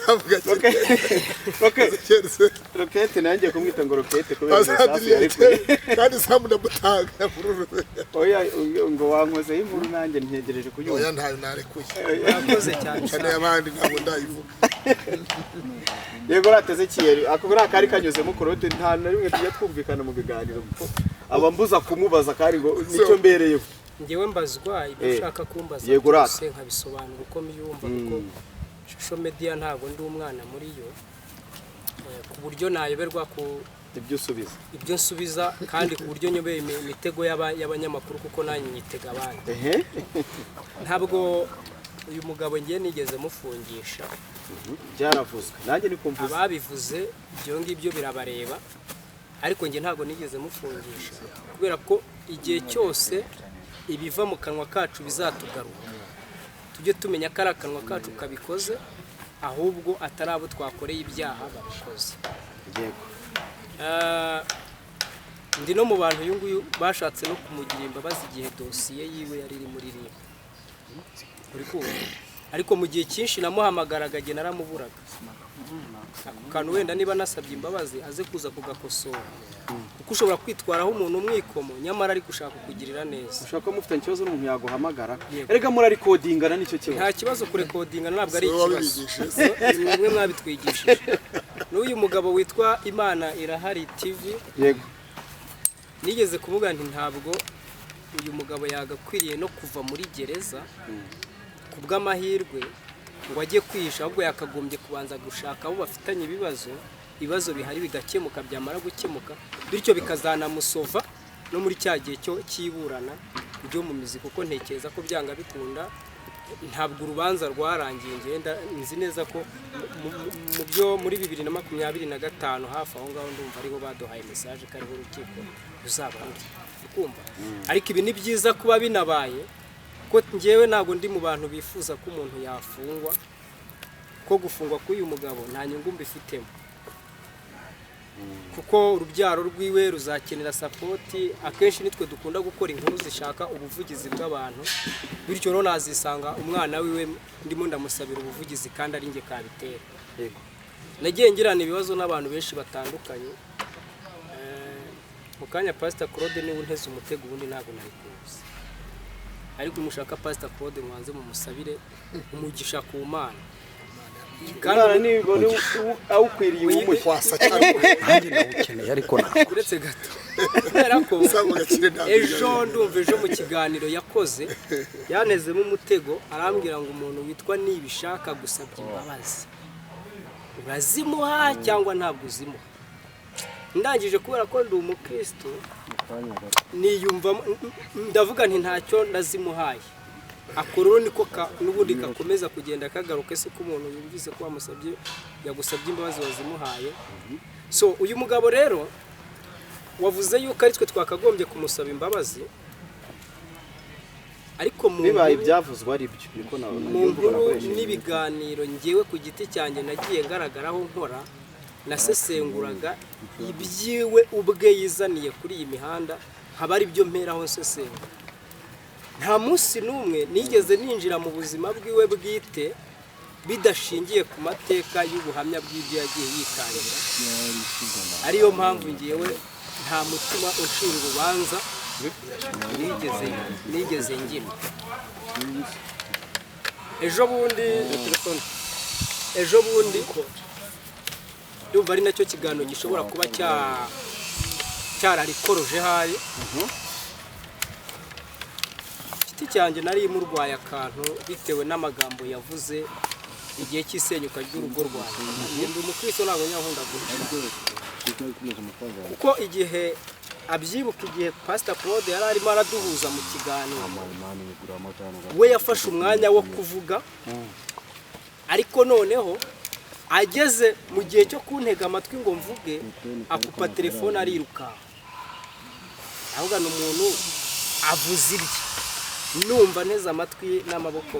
Rokete nanjye kumwita ngo rokete kubera safi ariko kandi samu ndamutanga oya ngo wankozeho inkuru nanjye ntegereje kuyumva. oya ntayo narekuye Murakoze cyane cyane abandi ntabwo ndayivuga Yego rateze Kiyeri ako buri akari kanyuzemo korode nta na rimwe tujya twumvikana mu biganiro abambuza kumubaza kandi ngo nicyo mbereyeho. ngewe mbazwa ibyo ushaka kumbaza Yego rata. byose nkabisobanura uko miyumva kuko social media ntabwo ndi umwana muri yo ku buryo nayoberwa ku ibyo nsubiza kandi ku buryo nyobeye imitego y'abanyamakuru kuko nanjye nyitega abandi. Ntabwo uyu mugabo ngiye nigeze mufungisha Byaravuzwe nanjye niko mvuze. ababivuze ibyo ngibyo birabareba ariko nge ntabwo nigeze mufungisha kubera ko igihe cyose ibiva mu kanwa kacu bizatugaruka tujye tumenya ko ari akanwa kacu kabikoze ahubwo atari abo twakoreye ibyaha babikoze. Ndi no mu bantu uyu nguyu bashatse no kumugira imbabazi igihe dosiye yiwe yari iri muri rimwe uri kumva ariko mu gihe cyinshi namuhamagaraga nge naramuburaga ako kantu wenda niba nasabye imbabazi aze kuza kugakosora kuko ushobora kwitwaraho umuntu umwikomo nyamara ari gushaka kukugirira neza. Ushaka mufitanye ikibazo n'umuntu yaguhamagara erega murarikodingana nicyo kibazo. Nta kibazo kurekodingana ntabwo ari ikibazo nimwe mwabitwigishije. N'uyu mugabo witwa Imana Irahari TV yego nigeze kuvuga nti ntabwo uyu mugabo yagakwiriye no kuva muri gereza ku bw'amahirwe ngo ajye kwihisha ahubwo yakagombye kubanza gushaka abo bafitanye ibibazo bihari bigakemuka byamara gukemuka bityo bikazanamusova no muri cya gihe cyo kiburana ryo mu mizi kuko ntekereza ko byanga bikunda ntabwo urubanza rwarangiye ngenda nzi neza ko mu byo muri 2025 hafi aho ngaho ndumva ariho baduhaye message ko ariho urukiko ruzabanza kumva ariko ibi ni byiza kuba binabaye ko ngewe ntabwo ndi mu bantu bifuza ko umuntu yafungwa ko gufungwa k'uyu mugabo nta nyungu mbifitemo kuko urubyaro rwiwe ruzakenera sapoti akenshi nitwe dukunda gukora inkuru zishaka ubuvugizi bw'abantu bityo rero nazisanga umwana wiwe ndimo ndamusabira ubuvugizi kandi ari nge kabitera. Nagiye ngirana ibibazo n'abantu benshi batandukanye mu kanya Pastor Claude niwe unteze umutego ubundi ntabwo nabikuzi ariko umushaka Pastor Claude mwanze mu musabire umugisha ku Mana kandi nibone awukwiriye umufasa cyane nanjye ndawukeneye ariko ntabwo uretse gato kubera ko ejo mu kiganiro yakoze yanezemo umutego arambwira ngo umuntu witwa nibishaka gusabye imbabazi urazimuha cyangwa ntabwo uzimuha. Ndangije kubera ko ndi umukristo niyumva ndavuga nti ntacyo ndazimuhaye akororo niko n'ubundi kakomeza kugenda kagaruka se ko umuntu yumvise ko wamusabye yagusabye imbabazi wazimuhaye. So uyu mugabo rero wavuze yuko ari twe twakagombye kumusaba imbabazi ariko mu bibaye byavuzwe ari byo niko nkuru n'ibiganiro ngewe ku giti cyanjye nagiye ngaragaraho nkora nasesenguraga ibyiwe ubwe yizaniye kuri iyi mihanda haba ari byo mperaho nsesengura. Nta munsi n'umwe nigeze ninjira mu buzima bwiwe bwite bidashingiye ku mateka y'ubuhamya bw'ibyo yagiye yitangira ariyo mpamvu ngewe nta mutima ucira urubanza nigeze ngira. ejo bundi ndumva ari nacyo kiganiro gishobora kuba cyararikoroje haye igiti cyanjye nari murwaye akantu bitewe n'amagambo yavuze igihe cy'isenyuka ry'urugo rwanjye ndi umukristo ntabwo nyankunda guhisha kuko igihe abyibuka igihe Pastor Claude yari arimo araduhuza mu kiganiro we yafashe umwanya wo kuvuga ariko noneho ageze mu gihe cyo kuntega amatwi ngo mvuge akupa telefone ariruka ahubwo n'umuntu avuze ibye numva neza amatwi n'amaboko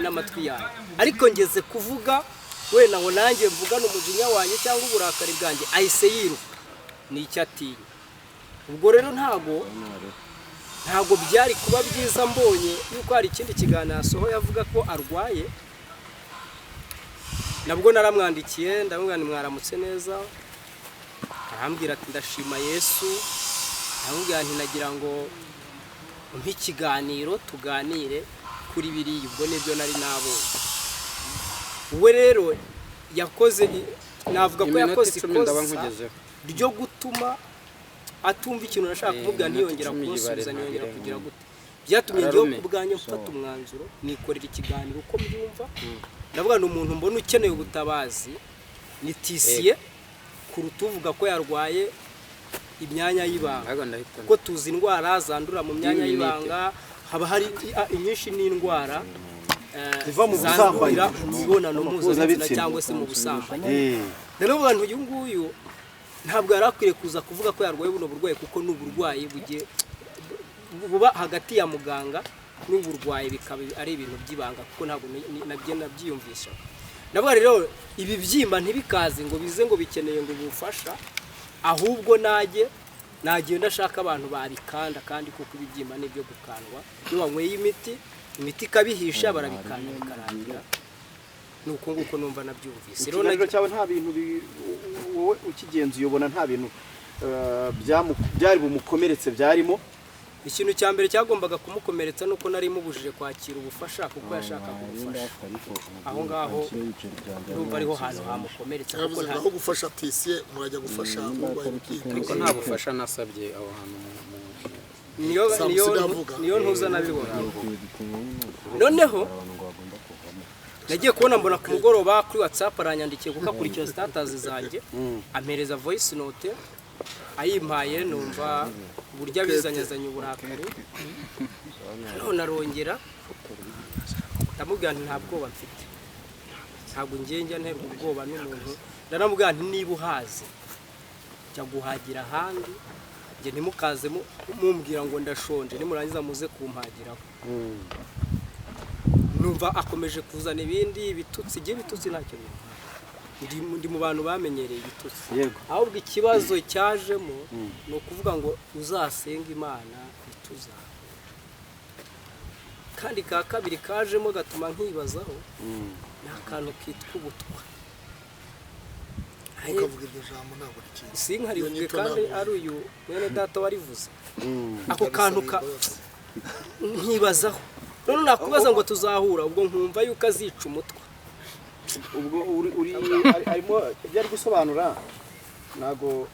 n'amatwi yawe ariko ngeze kuvuga wenda ngo nanjye mvuga n'umujinya wanjye cyangwa uburakari bwanjye ahise yiruka ni icyo atinya ubwo rero ntabwo byari kuba byiza mbonye yuko hari ikindi kiganiro asohoye avuga ko arwaye nabwo naramwandikiye ndamubwira mwaramutse neza arambwira ati ndashima Yesu ndamubwira nti nagira ngo umpe ikiganiro tuganire kuri biriya ubwo nibyo nari nabonye we rero yakoze navuga ko yakoze ikosa ryo gutuma atumva ikintu nashaka kumubwira ntiyongera kumusubiza ntiyongera kugira gute byatumye njyewe ku bwanjye mfata umwanzuro nikorera ikiganiro uko mbyumva ndavuga ni umuntu mbona ukeneye ubutabazi nitisiye kuruta uvuga ko yarwaye imyanya y'ibanga kuko tuzi indwara zandura mu myanya y'ibanga haba hari inyinshi n'indwara ziva mu busambanyi mu mibonano mpuzabitsina cyangwa se mu busambanyi rero abantu uyu nguyu ntabwo yari akwiriye kuza kuvuga ko yarwaye buno burwayi kuko ni uburwayi buba hagati ya muganga n'uburwayi bikaba ari ibintu by'ibanga kuko ntabwo nabyiyumvisha ndavuga rero ibi byimba ntibikaze ngo bize ngo bikeneye ngo bufasha ahubwo nagenda ashaka abantu babikanda kandi kuko ibibyimba nibyo gukandwa iyo wanyweye imiti ikabihisha barabikanda bikarangira nuko nguko numva nabyumvise rero nacyo cyawe nta bintu wowe ukigenza uyobona nta bintu byari bumukomeretse byarimo ikintu cya mbere cyagombaga kumukomeretsa nuko nari mubujije kwakira ubufasha kuko yashakaga ubufasha aho ngaho urumva ariho hantu hamukomeretsa kuko ntaho gufasha tisiye murajya gufasha ariko nta bufasha nasabye aho hantu niyo ntuza nabibona noneho nagiye kubona mbona ku mugoroba kuri WhatsApp aranyandikiye kuko akurikira status zanjye ampereza voice note ayimpaye numva uburyo abizanyazanya uburakari none arongera ndamubwira nti nta bwoba mfite ntabwo njya nterwa ubwoba n'umuntu ndaramubwira nti niba uhaze jya guhagira ahandi njye ntimukaze mumbwira ngo ndashonje nimurangiza muze kumpagiraho numva akomeje kuzana ibindi bitutsi igihe bitutsi ntacyo ndi mu bantu bamenyereye ibitutsi ahubwo ikibazo cyajemo ni ukuvuga ngo uzasenga Imana ituza kandi ka kabiri kajemo gatuma nkibazaho ni akantu kitwa ubutwa ukavuga iryo jambo ntabwo rikiye sinkarivuge kandi ari uyu mwene data warivuze ako kantu nkibazaho none nakubaza ngo tuzahura ubwo nkumva yuko azica umutwe ubwo arimo byari gusobanura ntabwo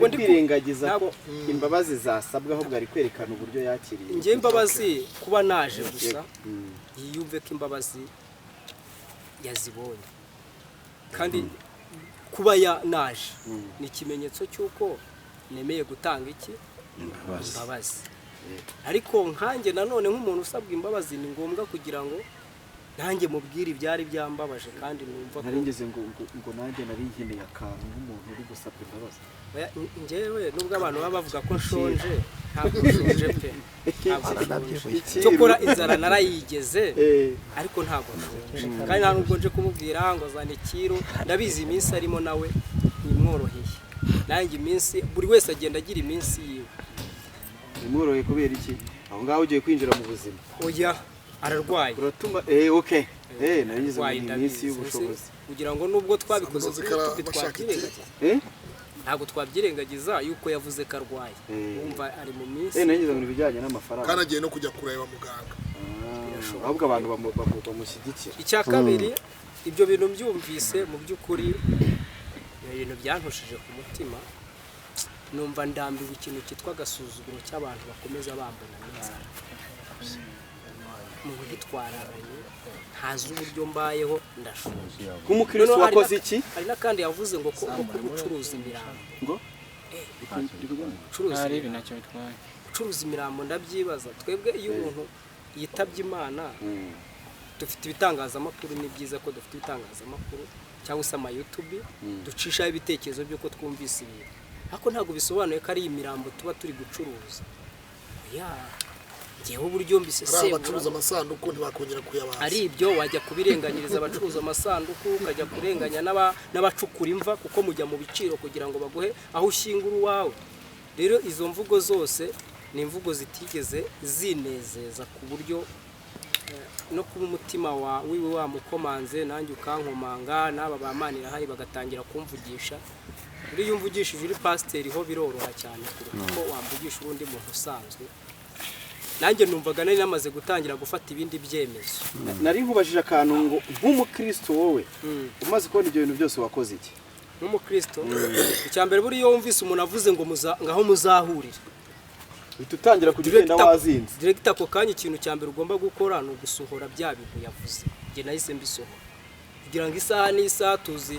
ndi kwirengagiza ko imbabazi zasabwa ahubwo ari kwerekana uburyo yakiriye njye imbabazi kuba naje gusa yiyumve ko imbabazi yazibonye kandi kuba naje ni ikimenyetso cy'uko nemeye gutanga iki imbabazi ariko nkanjye nanone nk'umuntu usabwa imbabazi ni ngombwa kugira ngo nanjye mubwire ibyari byambabaje kandi numva ko naringeze ngo nanjye nari nkeneye akantu nk'umuntu uri gusabwa imbabazi njyewe nubwo abantu baba bavuga ko nshonje ntabwo nshonje pe cyokora inzara narayigeze ariko ntabwo nshonje kandi nta nubwo nje kumubwira ngo azane ikiro ndabizi iminsi arimo nawe nimworoheye nanjye iminsi buri wese agenda agira iminsi yiwe nimworoheye kubera iki aho ngaho ugiye kwinjira mu buzima oya ararwaye uratuma okay naringize mu minsi y'ubushobozi kugira ngo nubwo twabikoze twabyirengagiza ntabwo twabyirengagiza yuko yavuze ko arwaye wumva ari mu minsi naringize mu bijyanye n'amafaranga kandi agiye no kujya kureba muganga ahubwo abantu bamushyigikira icya kabiri ibyo bintu mbyumvise mu by'ukuri ibintu byantushije ku mutima numva ndambiwe ikintu cyitwa agasuzuguro cy'abantu bakomeza bambona n'inzara mu gitwararanye ntazi uburyo mbayeho ndashonje nk'umukristo wakoze iki hari n'akandi yavuze ngo ko gucuruza imirambo ngo gucuruza imirambo ndabyibaza twebwe iyo umuntu yitabye Imana dufite ibitangazamakuru ni byiza ko dufite ibitangazamakuru cyangwa se ama YouTube ducishaho ibitekerezo by'uko twumvise ibintu ariko ntabwo bisobanuye ko ari imirambo tuba turi gucuruza ngewe uburyo mbisesengura abacuruza amasanduku ntibakongera kuyabaza ari ibyo wajya kubirenganyiriza abacuruza amasanduku ukajya kurenganya n'abacukura imva kuko mujya mu biciro kugira ngo baguhe aho ushyingura uwawe rero izo mvugo zose ni imvugo zitigeze zinezeza ku buryo no kuba umutima wiwe wamukomanze nanjye ukankomanga n'aba bamanira hari bagatangira kumvugisha iyo yumvugishije uri pasiteri ho biroroha cyane kuruta ko wamvugisha urundi muntu usanzwe nanjye numvaga nari namaze gutangira gufata ibindi byemezo nari nkubajije akantu ngo nk'umukristo wowe umaze kubona ibyo bintu byose wakoze iki nk'umukristo icyambere buri yo wumvise umuntu avuze ngo ngaho muzahurira utangira kugenda wazinze direct ako kanya ikintu cyambere ugomba gukora no gusohora bya bintu yavuze nge nahise mbisohora kugira ngo isaha n'isaha tuzi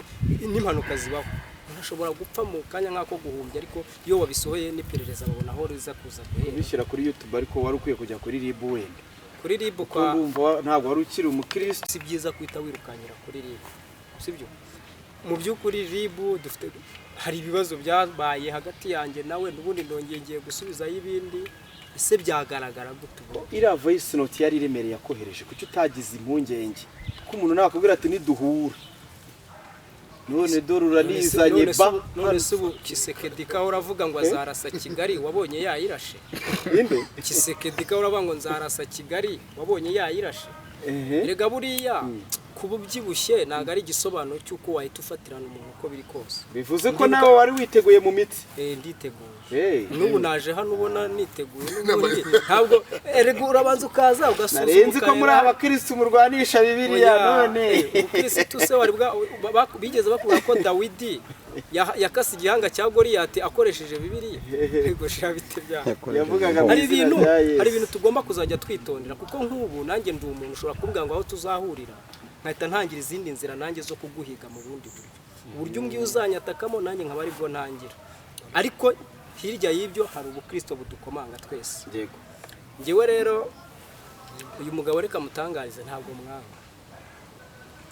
n'impanuka zibaho ntashobora gupfa mu kanya nk'ako guhumbya ariko iyo wabisohoye n'iperereza babona aho riza kuza kubishyira kuri YouTube ariko wari ukwiye kujya kuri RIB wenda kuri RIB kwa ndumva ntabwo wari ukiri umukristo si byiza kwita wirukanyira kuri RIB sibyo mu by'ukuri RIB dufite hari ibibazo byabaye hagati yanjye nawe n'ubundi ndongeye gusubizayo ibindi ese byagaragara gute iriya voice note yari iremereye yakohereje kuki utagize impungenge ko umuntu nakubwira ati niduhura none dore uranizanye none se ubu Kisekedi ka uravuga ngo azarasa Kigali wabonye yayirashe inde Kisekedi ka uravuga ngo nzarasa Kigali wabonye yayirashe erega buriya kuba ubyibushye ntabwo ari igisobanuro cy'uko wahita ufatirana umuntu uko biri kose bivuze ko nawe wari witeguye mu mitsi nditeguye n'ubu naje hano ubona niteguye n'ubundi ntabwo erega urabanza ukaza ugasuzuma narenze ko muri abakristo murwanisha Bibiliya none ukristo se wari bigeze bakubwira ko Dawidi yakase igihanga cya Goliyati akoresheje Bibiliya yego shabite byaho yavugaga hari ibintu tugomba kuzajya twitondera kuko nk'ubu nanjye ndi umuntu ushobora kumbwira ngo aho tuzahurira nkahita ntangira izindi nzira nanjye zo kuguhiga mu bundi buryo ngiye uzanyatakamo nanjye nkaba ari bwo ntangira ariko hirya y'ibyo hari ubukristo budukomanga twese yego ngewe rero uyu mugabo reka mutangarize ntabwo mwanga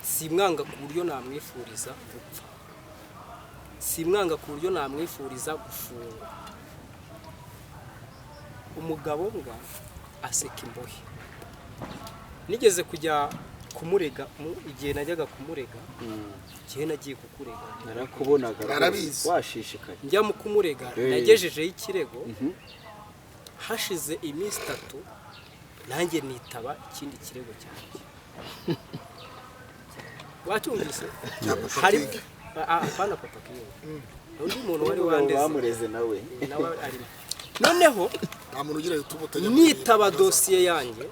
si mwanga ku buryo namwifuriza gupfa si mwanga ku buryo namwifuriza gufungwa umugabo nga aseka imbohe nigeze kujya kumurega igihe najyaga kumurega igihe nagiye kukurega narakubonaga washishikaye njya mu kumurega nagejejeho ikirego hashize iminsi 3 nanjye nitaba ikindi kirego cyanjye wacyumvise hari apana papa kiyo undi muntu wari wandeze bamureze nawe ari noneho nta muntu ugira YouTube utajya nitaba dosiye yanjye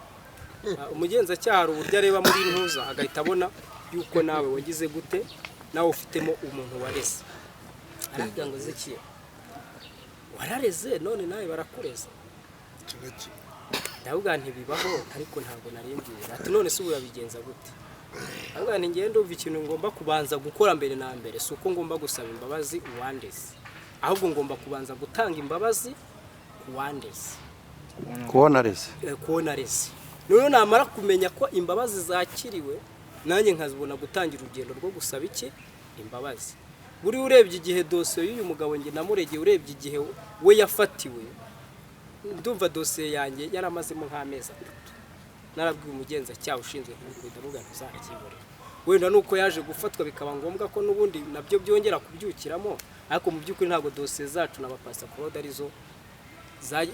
umugenzacyaha hari uburyo areba muri ntuza agahita abona yuko nawe wagize gute nawe ufitemo umuntu wareze aravuga ngo Zekiye warareze none nawe barakureza ndavuga ntibibaho ariko ntabwo narembye ati none se urabigenza gute ndavuga nti ngende uva ikintu ngomba kubanza gukora mbere na mbere si uko ngomba gusaba imbabazi uwandeze ahubwo ngomba kubanza gutanga imbabazi uwandeze kubona reze none namara kumenya ko imbabazi zakiriwe nanjye nkazibona gutangira urugendo rwo gusaba iki imbabazi buri urebye igihe dosiye y'uyu mugabo nge namuregeye urebye igihe we yafatiwe ndumva dosiye yanjye yaramazemo nk'amezi 3 narabwiye umugenzacyaha ushinzwe kubikora ndavuga ngo zarakibore wenda nuko yaje gufatwa bikaba ngombwa ko nubundi nabyo byongera kubyukiramo ariko mu by'ukuri ntabwo dosiye zacu n'abapasa Claude arizo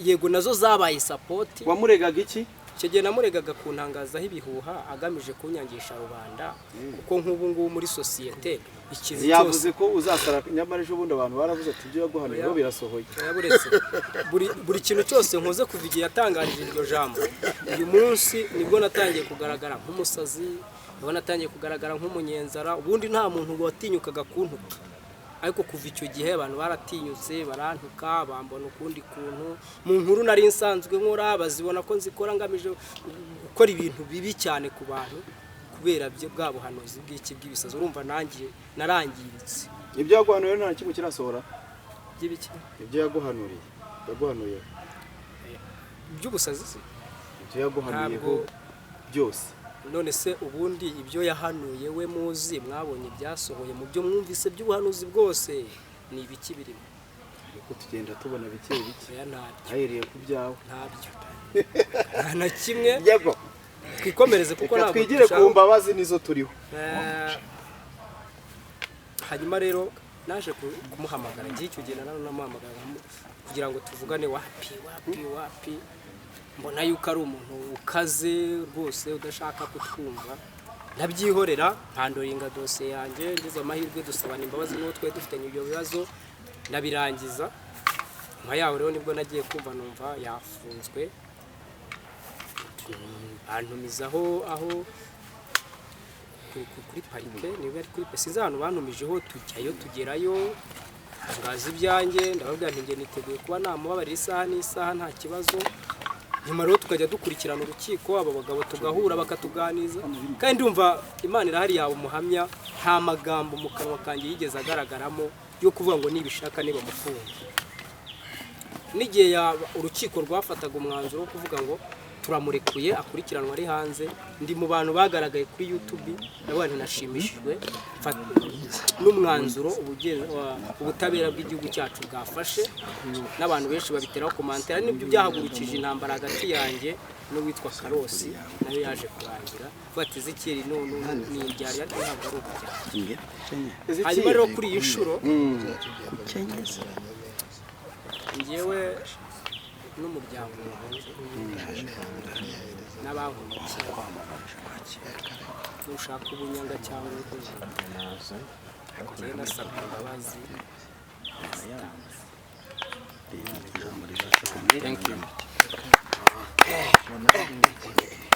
yego nazo zabaye support wamuregaga iki Cege namuregaga kuntangazaho ibihuha agamije kunyangisha rubanda kuko nk'ubu ngubu muri societe ikintu cyose yavuze ko uzasara nyamara ejo bundi abantu baravuze ati byo yaguhanira ngo birasohoye yaburetse buri kintu cyose nkoze kuva igihe yatangarije iryo jambo uyu munsi nibwo natangiye kugaragara nk'umusazi nibwo natangiye kugaragara nk'umunyenzara ubundi nta muntu watinyukaga kuntuka ariko kuva icyo gihe abantu baratinyutse barantuka bambona ukundi kuntu mu nkuru nari nsanzwe nkora bazibona ko nzikora ngamije gukora ibintu bibi cyane ku bantu kubera bwa buhanuzi bw'iki bw'ibisazo urumva nangiye narangiritse ibyo yaguhanuye nta kimwe kirasohora by'ibiki ibyo yaguhanuye by'ubusazi se ibyo yaguhanuyeho byose none se ubundi ibyo yahanuye we muzi mwabonye byasohoye mu byo mwumvise by'ubuhanuzi bwose ni ibiki birimo ariko tugenda tubona bike oya ntabyo ahereye ku byawe ntabyo nta na kimwe yego twikomereze kuko ntabwo twigire ku mbabazi nizo turiho hanyuma rero naje kumuhamagara ngiye icyo gihe namuhamagara kugira ngo tuvugane wapi mbona yuko ari umuntu ukaze rwose udashaka kutwumva ndabyihorera mpandoringa dosiye yanjye ngeze amahirwe dusabana imbabazi n'uwo twari dufitanye ibyo bibazo ndabirangiza nyuma yaho rero nibwo nagiye kumva numva yafunzwe bantumizaho aho kuri parike niba ari kuri sinzi ahantu bantumijeho tugerayo ngazi ibyanjye ndababwira nti nge niteguye kuba namubabarira isaha n'isaha nta kibazo nyuma rero tukajya dukurikirana urukiko aba bagabo tugahura bakatuganiza kandi ndumva Imana irahari yawe umuhamya nta magambo mu kanwa kanjye yigeze agaragaramo yo kuvuga ngo nibishaka niba mufunga n'igihe urukiko rwafataga umwanzuro wo kuvuga ngo turamurekuye akurikiranwa ari hanze ndi mu bantu bagaragaye kuri YouTube nabandi nashimishijwe n'umwanzuro ubutabera bw'igihugu cyacu bwafashe n'abantu benshi babiteraho komantera n'ibyo byahagurukije intambara hagati yanjye n'uwitwa Karosi nayo yaje kurangira bateze ikiri ni ibyari ntabwo ari ukujya hanyuma rero kuri iyi nshuro ngewe n'umuryango n'abankurikira nushaka ubunyanga cyangwa ubukunzi njyewe nasabye imbabazi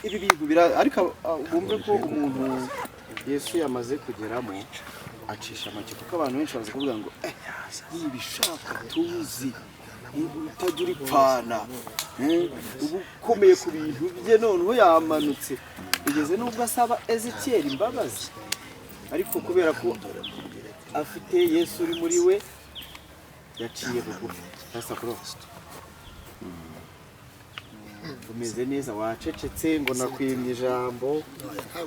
ibi bintu ariko bumve ko umuntu Yesu yamaze kugeramo acisha make kuko abantu benshi baza kuvuga ngo nibishaka tuzi utagira ipfana ubu ukomeye ku bintu bye noneho yamanutse bigeze n'ubwo asaba Ezekiel imbabazi ariko kubera ko afite Yesu uri muri we yaciye bugufi umeze neza wacecetse ngo nakwimye ijambo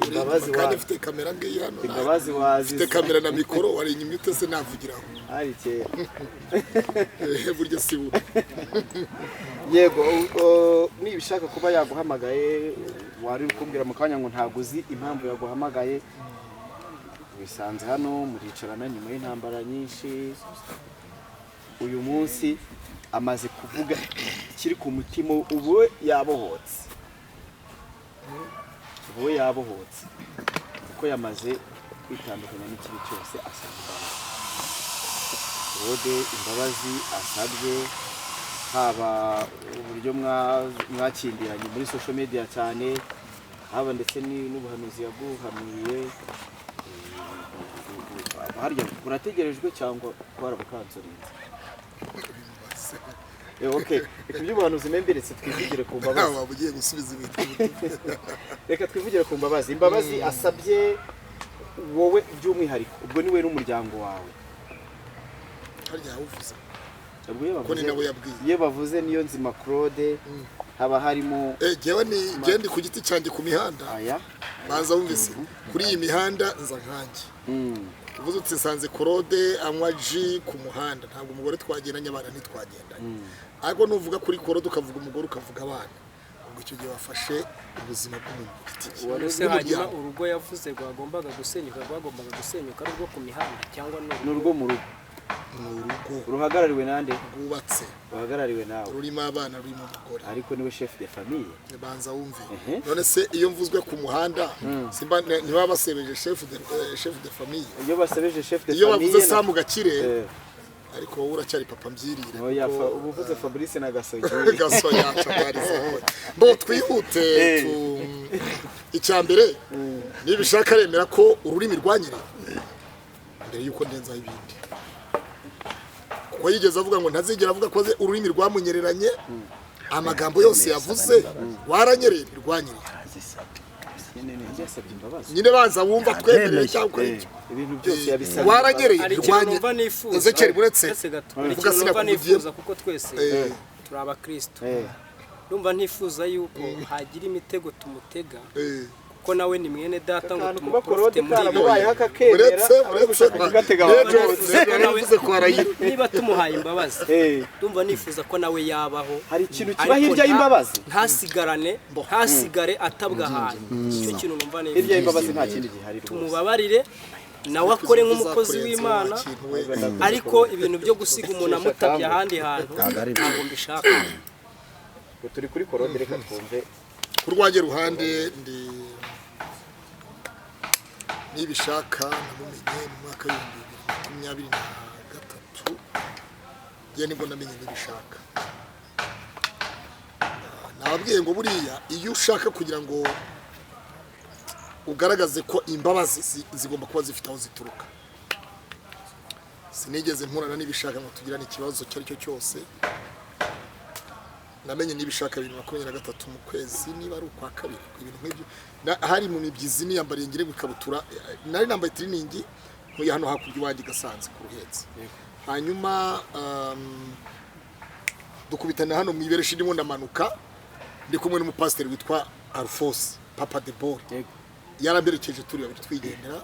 imbabazi kandi ufite kamera ngiyi hano imbabazi wazi ufite kamera na mikoro wari inyuma utese navugiraho ari kera buryo sibu yego nibishaka kuba yaguhamagaye wari ukumbwira mu kanya ngo ntago uzi impamvu yaguhamagaye wisanze hano muricarana nyuma y'intambara nyinshi uyu munsi amaze kuvuga kiri ku mutima ubu yabohotse kuko yamaze kwitandukanya n'ikibi cyose asaba imbabazi asabye haba uburyo mwakindiranye muri social media cyane haba ndetse n'ubuhanuzi yaguhanuye harya burategerejwe cyangwa kwarabukanzurinze okay iby'ubuhanuzi memberetse twivugire ku mbabazi waba ugiye gusubiza ibintu reka twivugire ku mbabazi asabye wowe by'umwihariko ubwo niwe n'umuryango wawe harya uvuze ko ni nabo yabwiye iyo bavuze niyo nzima Claude haba harimo jewe ni gende ku giti cyanjye ku mihanda baza wumvise kuri iyi mihanda nza nkanjye uvuze uti sanze Claude anywa ji ku muhanda ntabwo umugore twagendanye abana ntitwagendanye ariko nuvuga kuri Claude ukavuga umugore ukavuga abana ubwo icyo gihe wafashe ubuzima bw'umuntu waruse hanyuma urugo yavuze rwagombaga gusenyuka ari urwo ku mihanda cyangwa n'urwo mu rugo ruhagarariwe nande rwubatse ruhagarariwe nawe rurimo abana rurimo umugore ariko niwe chef de famille banza wumve none se iyo mvuzwe ku muhanda simba niba basebeje chef de famille iyo basebeje chef de famille iyo bavuze Samu Gakire ariko wowe uracyari papa mbyirire oya ubuvuze Fabrice na Gasogi Gasoya cyabarize bo twihute icyambere nibishaka remera ko ururimi rwanyire mbere yuko ndenza ibindi ko yigeze avuga ngo ntazigera avuga ko ururimi rwamunyereranye amagambo yose yavuze waranyereye rwanyire nyine banza wumva twemereye cyangwa ibintu byose yabisabye waragereye hari ikintu numva nifuza Ezekiel buretse hari ikintu numva nifuza kuko twese turi abakristo numva ntifuza yuko hagira imitego tumutega kuko nawe ni mwene data ngo tumuprofite muri ibi niba tumuhaye imbabazi ndumva nifuza ko nawe yabaho hari ikintu kiba hirya y'imbabazi ntasigare atabwa ahantu icyo kintu numva nifuza hirya y'imbabazi nta kindi gihari tumubabarire nawe akore nk'umukozi w'Imana ariko ibintu byo gusiga umuntu amutabye ahandi hantu ntabwo mbishaka turi kuri korode reka twumve ku rwanjye ruhande nibishaka namumenye mu mwaka w'2023 ye nibwo namenye nibishaka nababwiye ngo buriya iyo ushaka kugira ngo ugaragaze ko imbabazi zigomba kuba zifite aho zituruka sinigeze mpurana n'ibishaka ngo tugirane ikibazo cyo aricyo cyose namenye nibishaka 2023 mu kwezi niba ari ukwa kabiri ibintu nk'ibyo hari mu mibyizi niyambariye ngire gukabutura nari nambaye tiriningi nkuye hano hakurya iwanjye gasanze ku ruhetse hanyuma dukubitana hano mu ibereshi ndimo ndamanuka ndi kumwe n'umupasiteri witwa Alphonse Papa de Bor yaramberekeje turi babiri twigendera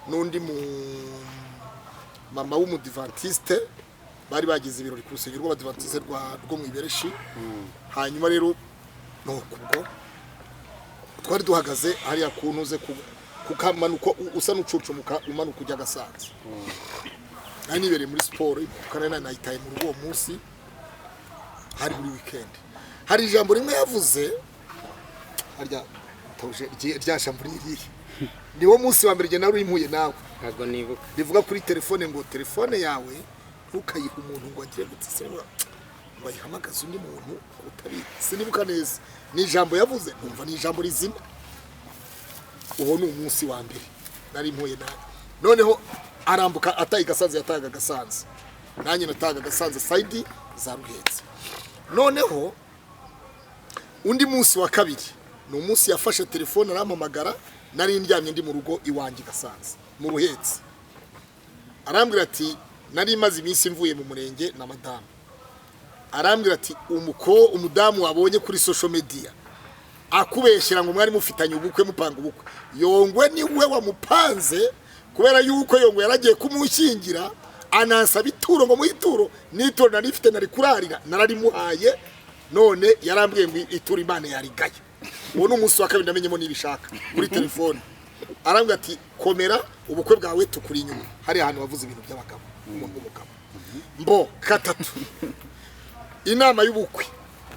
n'undi mu mama w'umudivantiste bari bagize ibirori ku rusengero rw'abadivantiste rwo mu ibereshi hanyuma rero no kubwo twari duhagaze hariya kuntuze kukamanuka usa n'ucucumuka umanuka ujya gasanze nari nibereye muri siporo kandi nayitaye mu rugo munsi hari buri weekend hari ijambo rimwe yavuze harya tauje rya jambo riri niwo munsi wa mbere je nari impuye nawe ntago nibuka rivuga kuri telefone ngo telefone yawe ntukayiha umuntu ngo agire gutsesera bayihamagaza undi muntu utari sinibuka neza ni ijambo yavuze numva ni ijambo rizima uwo ni umunsi wa mbere nari impuye nawe noneho arambuka atayi gasanze yataga gasanze nanjye nataga gasanze side za ruhetse noneho undi munsi wa kabiri ni umunsi yafashe telefone arampamagara nari ndyamye ndi mu rugo iwanjye gasanze mu ruhetse arambwira ati nari imaze iminsi mvuye mu murenge na madamu arambwira ati umudamu wabonye kuri social media akubeshyira ngo mwari mufitanye ubukwe mupanga ubukwe Yongwe niwe wamupanze kubera yuko Yongwe yaragiye kumushyingira anasaba ituro ngo muhituro n'ituro nari ifite nari kurarira nararimuhaye none yarambwiye ngo ituro Imana yarigaye uwo ni umunsi wa kabiri namenyemo nibishaka kuri telefone arambwira ati komera ubukwe bwawe tukuri inyuma hari ahantu bavuze ibintu by'abagabo umuntu w'umugabo mbo katatu inama y'ubukwe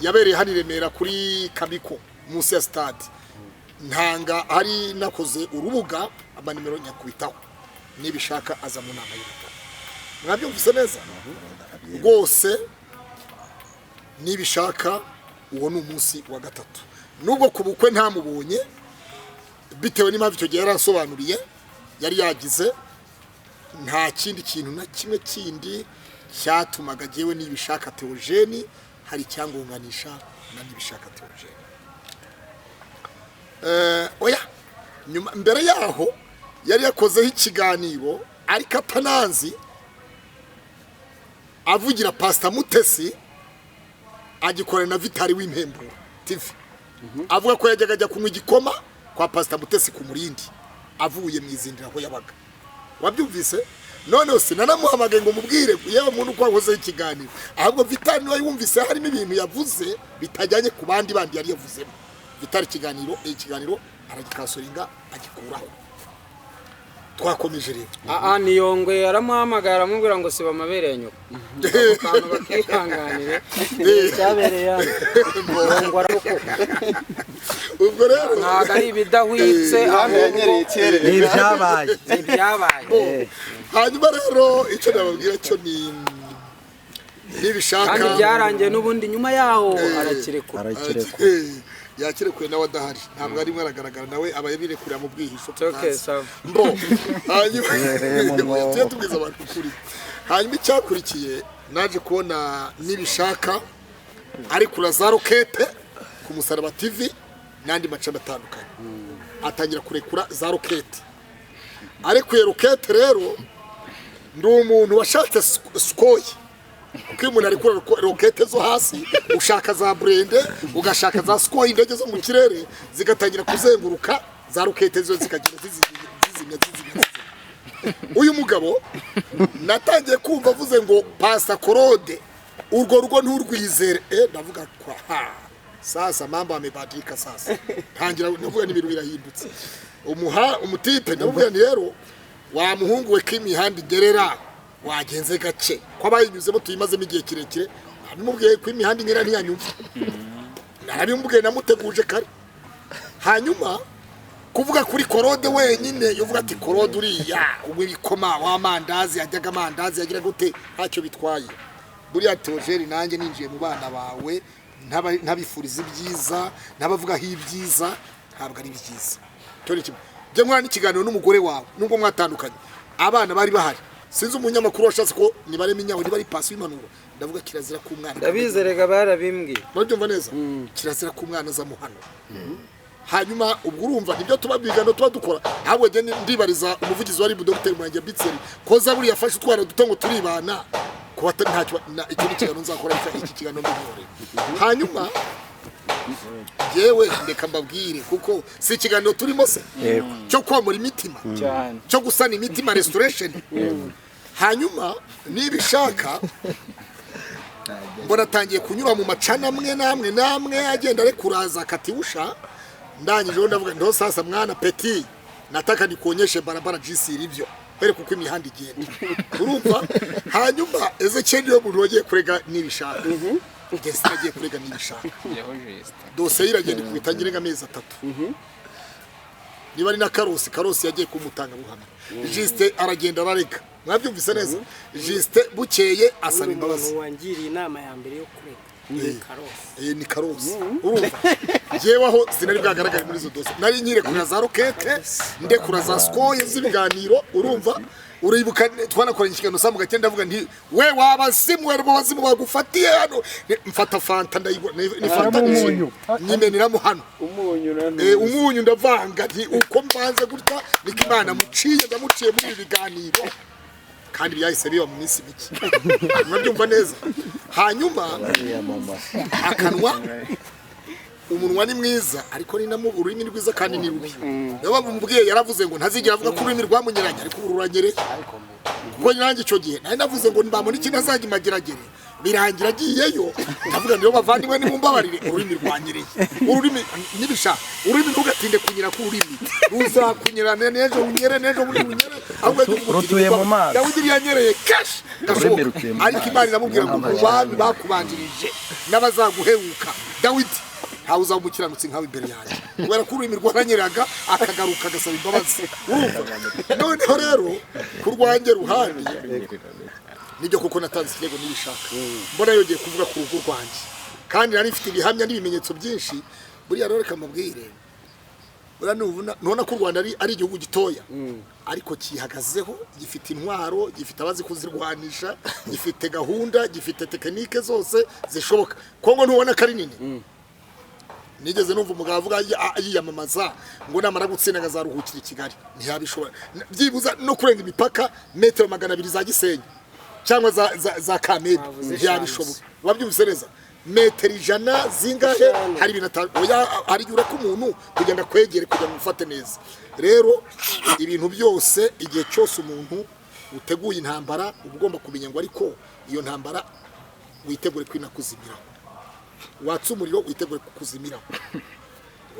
yabereye hano Remera kuri Kabiko munsi ya stade ntanga hari nakoze urubuga amanimero nyakubitaho nibishaka aza mu nama y'ubukwe mwabyumvise neza rwose nibishaka uwo ni umunsi wa gatatu nubwo ku bukwe ntamubonye bitewe n'impamvu icyo gihe yarasobanuriye yari yagize nta kindi kintu na kimwe kindi cyatumaga jewe nibishaka Theogene hari cyangunganisha na nibishaka Theogene oya nyuma mbere yaho yari yakozeho ikiganiro ariko atananzi avugira Pastor Mutesi agikorana na Vitali w'impemburo TV avuga ko yajyaga ajya kunywa igikoma kwa Pastor Mutesi ku Murindi avuye mu izindira aho yabaga wabyumvise none sinanamuhamagaye ngo mubwire yewe muntu uko akoze ikiganiro ahubwo Vitali niwe yumvise harimo ibintu yavuze bitajyanye ku bandi yari yavuzemo Vitali ikiganiro aragikasoringa agikuraho twakomeje rero ni Yongwe yaramuhamagara aramubwira ngo siba amabere nyoko abantu bakihanganire cyabereye ngo arakuka ubwo rero ntago ari ibidahwitse ibyabaye hanyuma rero icyo nababwira cyo ni nibishaka kandi byarangiye n'ubundi nyuma yaho arakirekura yakirekuye nawe adahari ntabwo arimo aragaragara nawe aba yabirekurira mu bwihisho mbo hanyuma tubwiza abantu kuri hanyuma icyakurikiye naje kubona nibishaka ari kuri za rokete ku Musaraba TV n'andi macana atandukanye atangira kurekura za rokete arekuye rokete rero ndi umuntu washatse sikoyi kuko iyo umuntu arekura rokete zo hasi ushaka za burende ugashaka za sikoyi indege zo mu kirere zigatangira kuzenguruka za rokete zo zikagenda zizimya. Uyu mugabo natangiye kumva avuze ngo Pastor Claude urwo rugo nturwizere ndavuga kwa sasa mambo amebadilika sasa tangira ndavuga n'ibintu birahindutse umutipe ndavuga ni rero wa muhungu we kimihandi gerera wagenze gace ko abayinyuzemo tuyimazemo igihe kirekire namubwiye ko imihandi nyera ntiyanyumva narabimubwiye namuteguje kare hanyuma kuvuga kuri Claude wenyine yovuga ati Claude uriya ubikoma w'amandazi yajyaga amandazi yagira gute ntacyo bitwaye buriya Theogene nanjye ninjiye mu bana bawe ntabifuriza ibyiza nabavugaho ibyiza ntabwo ari byiza cyo kimwe je mwana n'ikiganiro n'umugore wawe nubwo mwatandukanye abana bari bahari sinzi umunyamakuru washatse ko nibareme inyawo niba ari pasi y'impanuro ndavuga kirazira ku mwana ndabizerega barabimbwiye babyumva neza kirazira ku mwana za muhano hanyuma ubwo urumva nibyo tubabwigano tuba dukora ahubwo je ndibariza umuvugizi wa RIB Dr. Murangira Bitseri ko zaburi yafashe utwara dutongo turibana ko ntacyo icyo kiganiro nzakora iki kiganiro mbihore hanyuma yewe ndeka mbabwire kuko si ikiganiro turimo se cyo kwamura imitima cyo gusana imitima restoration hanyuma nibishaka mbona atangiye kunyura mu macana namwe agenda rekuraza katiusha ndangije ndavuga ndo sasa mwana petit nataka nikuonyeshe barabara jinsi ilivyo pere kuko imihanda igenda urumva hanyuma Ezekiel yo muntu wagiye kurega nibishaka Gesta agiye kurega nibishaka dosiye iragenda kubitangire ngamezi 3 niba ari na Karosi yagiye kumutanga buhamya Juste aragenda ararega mwabyumvise neza Juste bukeye asaba imbabazi wangiriye inama ya mbere yo kurega ni Karosi urumva jewaho sinari bwagaragara muri zo dosiye nari nyire kuri za rokete ndekura za skoye z'ibiganiro urumva uribuka twanakoranye ikiganiro samu gake ndavuga nti we wabazimu rwo bazimu bagufatiye hano mfata fanta ni fanta nyimeniramo hano umunyu ndavanga nti uko mbanze gutya niko Imana muciye ndamuciye muri ibiganiro kandi byahise biba mu minsi mike mwabyumva neza hanyuma akanwa umunwa ni mwiza ariko ni namu ururimi rwiza kandi ni rubi niba bumubwiye yaravuze ngo ntazigera avuga ko ururimi rwamunyeranye ariko ururanyere kuko nanjye icyo gihe nari navuze ngo mbamona iki nazagimageragere birangira agiyeyo ndavuga niyo bavandimwe nimumbabarire ururimi rwanyereye ururimi nibisha ururimi ntugatinde kunyira ku ururimi ruzakunyerana nejo unyere nejo muri unyere ahubwo rutuye mu mazi Dawidi yanyereye cash ariko Imana iramubwira ngo kubandi bakubanjirije n'abazaguheruka Dawidi hawe uzamukiranutse nkawe imbere yanjye kubera ko ururimi rwaranyeraga akagaruka agasaba imbabazi noneho rero ku rwanjye ruhande nibyo kuko natanze ikirego nibishaka mbona yogeye kuvuga ku rugo rwanjye kandi nari mfite ibihamya n'ibimenyetso byinshi buriya rero reka mbabwire nubona ko u Rwanda ari igihugu gitoya ariko kihagazeho gifite intwaro gifite abazi kuzirwanisha gifite gahunda gifite tekinike zose zishoboka Kongo ntubona ko ari nini nigeze numva umugabo avuga yiyamamaza ngo namara gutsinda ngazaruhukira i Kigali ntiyabishobora byibuza no kurenga imipaka metero 200 za Gisenyi cyangwa za Kamembe ntiyabishobora wabyumvise neza metero 100 zingahe hari bintu oya ari yura ko umuntu kugenda kwegere kugira ngo ufate neza rero ibintu byose igihe cyose umuntu uteguye intambara ugomba kumenya ngo ariko iyo ntambara witegure kwinakuzimira watse umuriro witegure kukuzimira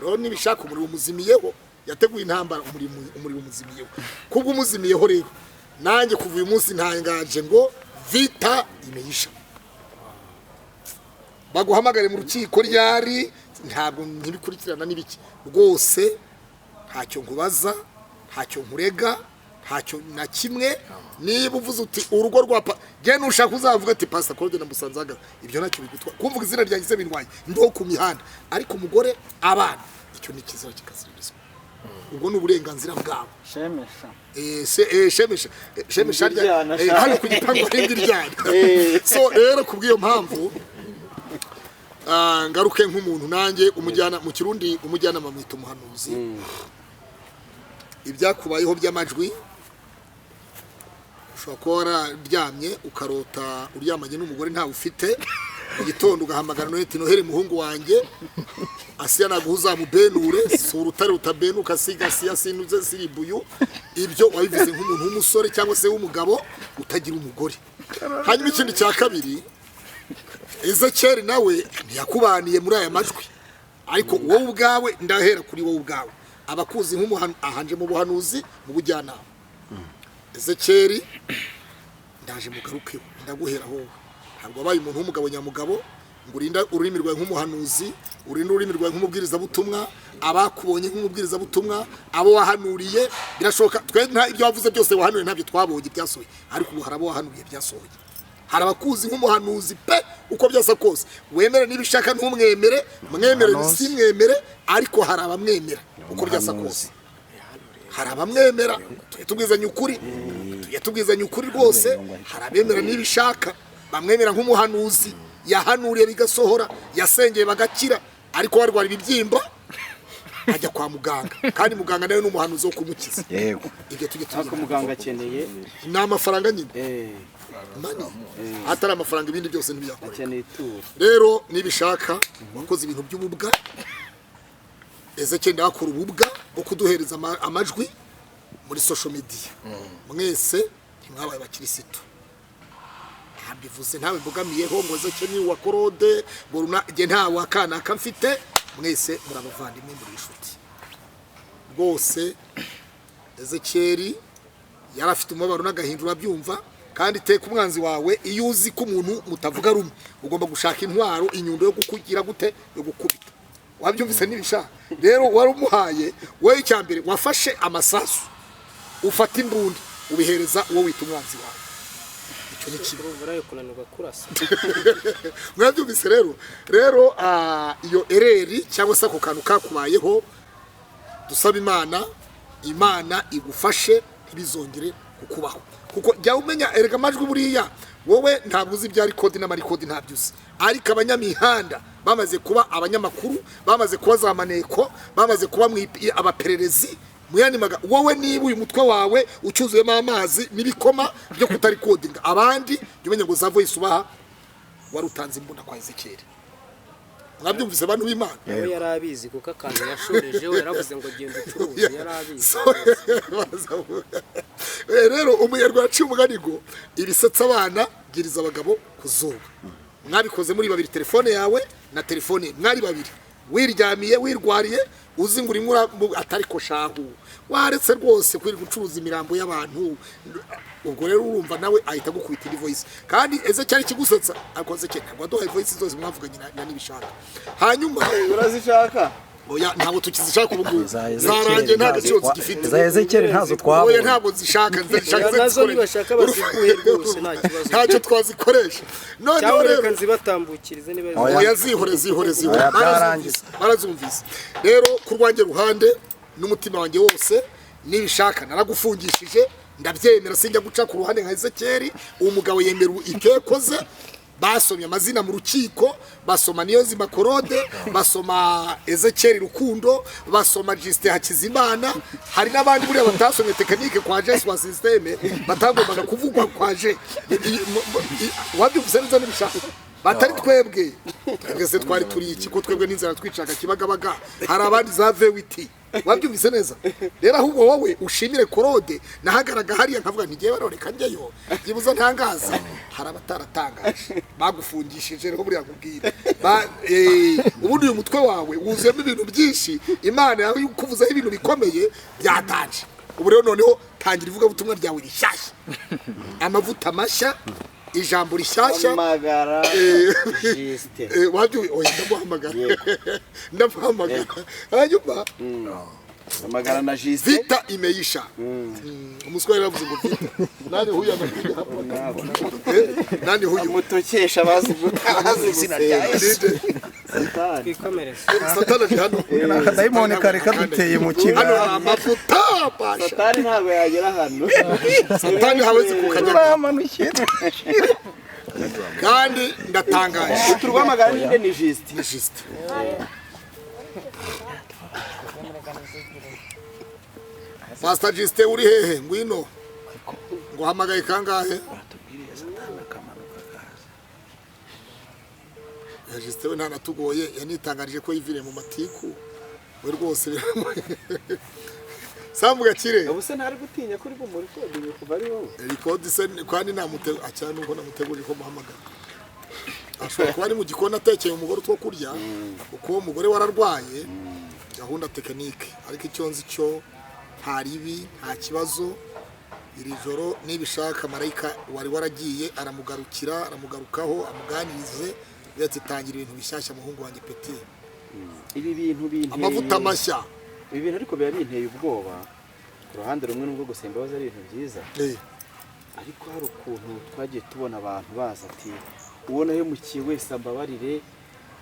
rero nibishaka umuriro umuzimiyeho yateguye intambara umuriro umuzimiyeho kubwo umuzimiyeho rero nanjye kuva uyu munsi ntangaje ngo vita imeisha baguhamagare mu rukiko ryari ntabwo ntibikurikirana n'ibiki rwose ntacyo nkubaza ntacyo nkurega ntacyo na kimwe niba uvuze uti urugo rwa je nushaka uzavuga ati Pastor Claude na Musanzaga ibyo ntacyo bigutwa kumvuga izina ryanjye binwaye ndo ku mihanda ariko umugore abana icyo ni kizira kikazirizwa ubwo n'uburenganzira bwabo shemesha hano ku gipangu hindi ryana so rero kubwiyo mpamvu ngaruke nk'umuntu nanjye umujyana mu kirundi umujyana mwita umuhanuzi ibyakubayeho by'amajwi ushobora kuba wararyamye ukarota uryamanye n'umugore ntawe ufite mu gitondo ugahamagara Noheli muhungu wanjye asiya naguhuza mu benure sura utari utabenuka sigasiya sinuze siribuyu ibyo wabivuze nk'umuntu w'umusore cyangwa se w'umugabo utagira umugore. Hanyuma ikindi cya kabiri Ezekiel nawe ntiyakubaniye muri aya majwi ariko wowe ubwawe ndahera kuri wowe ubwawe abakuzi ahanje mu buhanuzi mu bujyanama. Ezekiel ndaje mugaruke ndaguhera wowe ntabwo wabaye umuntu w'umugabo nyamugabo ngo urinda ururimi rwawe nk'umuhanuzi urinda ururimi rwawe nk'umubwiriza butumwa abakubonye nk'umubwiriza butumwa abo wahanuriye birashoka twe nta ibyo wavuze byose wahanuriye ntabyo twabonye byasohoye ariko ubu harabo wahanuriye byasohoye hari abakuzi nk'umuhanuzi pe uko byasa kose wemere nibishaka ntumwemere mwemere simwemere ariko hari abamwemera uko byasa kose hari abamwemera tubwizanye ukuri rwose hari abemera nibishaka bamwemera nk'umuhanuzi yahanuriye bigasohora yasengeye bagakira ariko warwara ibibyimba ajya kwa muganga kandi muganga nawe n'umuhanuzi wo kumukiza. Yego ibyo tujye ariko muganga akeneye ni amafaranga nyine mani atari amafaranga ibindi byose ntibiyakora akeneye ituro. Rero nibishaka wakoze ibintu by'ububwa Ezekiel ndakora ububwa bwo kuduhereza amajwi muri social media mwese ntimwabaye abakirisitu bivuze ntawe mbogamiyeho ngo Ezekiel ni wa Korode ngo nge nta wakana kamfite mwese murabavandimwe muri inshuti rwose. Ezekiel yarafite umubabaro n'agahindura byumva kandi teka umwanzi wawe iyo uzi ko umuntu mutavuga rumwe ugomba gushaka intwaro inyundo yo gukugira gute yo gukubita wabyumvise nibishaka. Rero warumuhaye wowe cyambere wafashe amasasu ufata imbunda ubihereza uwo wita umwanzi wawe mwabyumvise rero iyo ereri cyangwa se ako kantu kakubayeho dusaba imana igufashe ntibizongere kukubaho kuko jya umenya erega amajwi buriya wowe ntabwo uzi ibya rekodi n'amarikodi ntabyo uzi ariko abanyamihanda bamaze kuba abanyamakuru bamaze kuba za maneko bamaze kuba abapererezi muyanimaga wowe niba uyu mutwe wawe ucyuzuyemo amazi n'ibikoma byo kutarikodinga abandi umenya ngo za voice ubaha warutanze imbunda kwa Ezekiel. Mwabyumvise abantu b'Imana nawe yarabizi kuko akantu yashoreje we yaravuze ngo genda ucuruze yarabizi. Rero umunyarwanda aciye umuganigo ibisetsa abana giriza abagabo kuzuba mwabikoze muri babiri telefone yawe na telefone mwari babiri wiryamiye wirwariye uzi ngo urimo atari ko shahu waretse rwose kwiri gucuruza imirambo y'abantu ubwo rero urumva nawe ahita gukubita voice kandi Ezekiel kigusetsa akoze cye ntabwo aduhaye voice zose mwavuganye na nibishaka hanyuma urazishaka oya ntabwo tukizishaka ubu zarange nta gaciro zigifite za Ezekiel ntazo twabonye oya ntabwo zishaka nazo nibashaka bazikuye rwose nta kibazo ntacyo twazikoresha none rero nzibatambukirize niba oya zihore barazumvise. Rero kurwange ruhande n'umutima wanjye wose nibishaka naragufungishije ndabyemera sinjya guca ku ruhande nka Ezekiel umugabo yemera ikekoze basomye amazina mu rukiko basoma Niyonzima Korode basoma Ezekiel Rukundo basoma Justin Hakizimana hari n'abandi buriya batasomye tekinike kwa Jesu wa systeme batagombaga kuvugwa kwa Je wabyumvise neza n'ibishaka batari twebwe twese twari turi iki ko twebwe n'inzara twicaga kibagabaga hari abandi za vewiti wabyumvise neza. Rero ahubwo wowe ushimire Korode nahagaraga hariya nkavuga nti giye baroreka njyeyo byibuza ntangaza hari abataratangaje bagufungishije rero buriya kubwira ubundi uyu mutwe wawe wuzuyemo ibintu byinshi Imana yawe kuvuzaho ibintu bikomeye byatanje ubu rero noneho tangira ivuga butumwa ryawe rishyashya amavuta mashya ijambo rishyashya magara Justin wajye oya ndamuhamagara hanyuma amagara na Justin vita imeisha umuswari yavuze ngo vita nani huyu anakuja hapo nani huyu mutokesha bazi izina rya Yesu satani hano daimoni kare kaduteye mu kigo hano amafuta pasha satani ntabwo yagera hano satani hawezi kukanyaga kandi ndatangaje turwamagana ninde ni Juste ni Juste Pastor Juste uri hehe ngwino ngo hamagaye kangahe Juste we ntanatugoye yanitangarije ko yivire mu matiku we rwose Samu Gakire ubuse ntari gutinya kuri bo muri kode kuva ari wowe record se kandi namute acyane uko namuteguje ko muhamagara ashobora kuba ari mu gikoni atekeye umugore utwo kurya uko umugore wararwaye gahunda tekinike ariko icyo nzi cyo hari ibi nta kibazo iri joro nibishaka marayika wari waragiye aramugarukira aramugarukaho amuganirize yati tangira ibintu bishyashya muhungu wanjye Petit ibi bintu binteye amavuta mashya ibi bintu ariko biba binteye ubwoba ku ruhande rumwe nubwo gusemba baza ari ibintu byiza ariko hari ukuntu twagiye tubona abantu baza ati ubona hemukiye wese ambabarire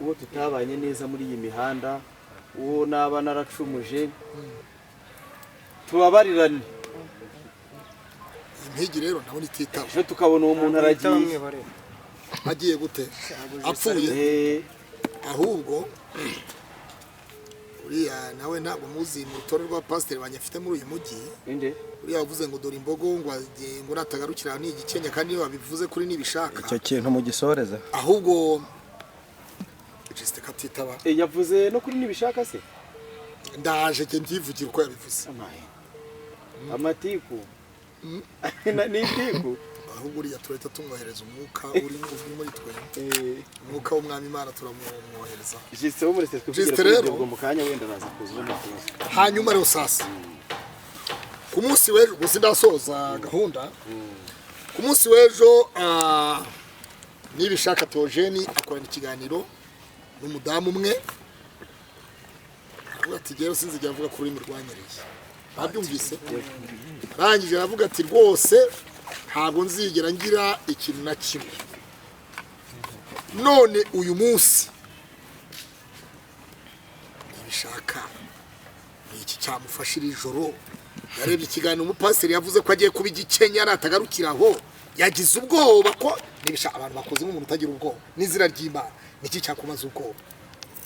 uwo tutabanye neza muri iyi mihanda uwo naba naracumuje tubabarirane impigi rero nabona ititaba ejo tukabona uwo muntu aragiye agiye gute apfuye ahubwo uriya nawe ntabwo muzi mu rutonde rwa pasiteri banyafite muri uyu mujyi inde uriya wavuze ngo dore imbogo ngo natagarukira ni igikenya kandi iyo babivuze kuri nibishaka icyo kintu mu gisoreza ahubwo Juste katitaba yavuze no kuri nibishaka se ndaje ke mbyivugire uko yabivuze amatiku ni itiku ahubwo uriya turahita tumwohereza umwuka uri muri twe umwuka w'umwami Imana turamwohereza Juste wo muri twe Juste rero mu kanya wenda naza kuzuma hanyuma rero sasa ku munsi w'ejo gusa ndasoza gahunda ku munsi w'ejo nibishaka Theogene akorana ikiganiro n'umudamu umwe avuga ati gero sinzijya avuga kuri mirwanyereye babyumvise rangije aravuga ati rwose ntabwo nzigera ngira ikintu na kimwe none uyu munsi nibishaka iki cyamufashira ijoro yarebye ikiganiro umupasiteri yavuze ko agiye kuba igikenya natagarukiraho yagize ubwoba ko nibishaka abantu bakoze nk'umuntu utagira ubwoba n'izina ry'Imana niki cyakumaza ubwoba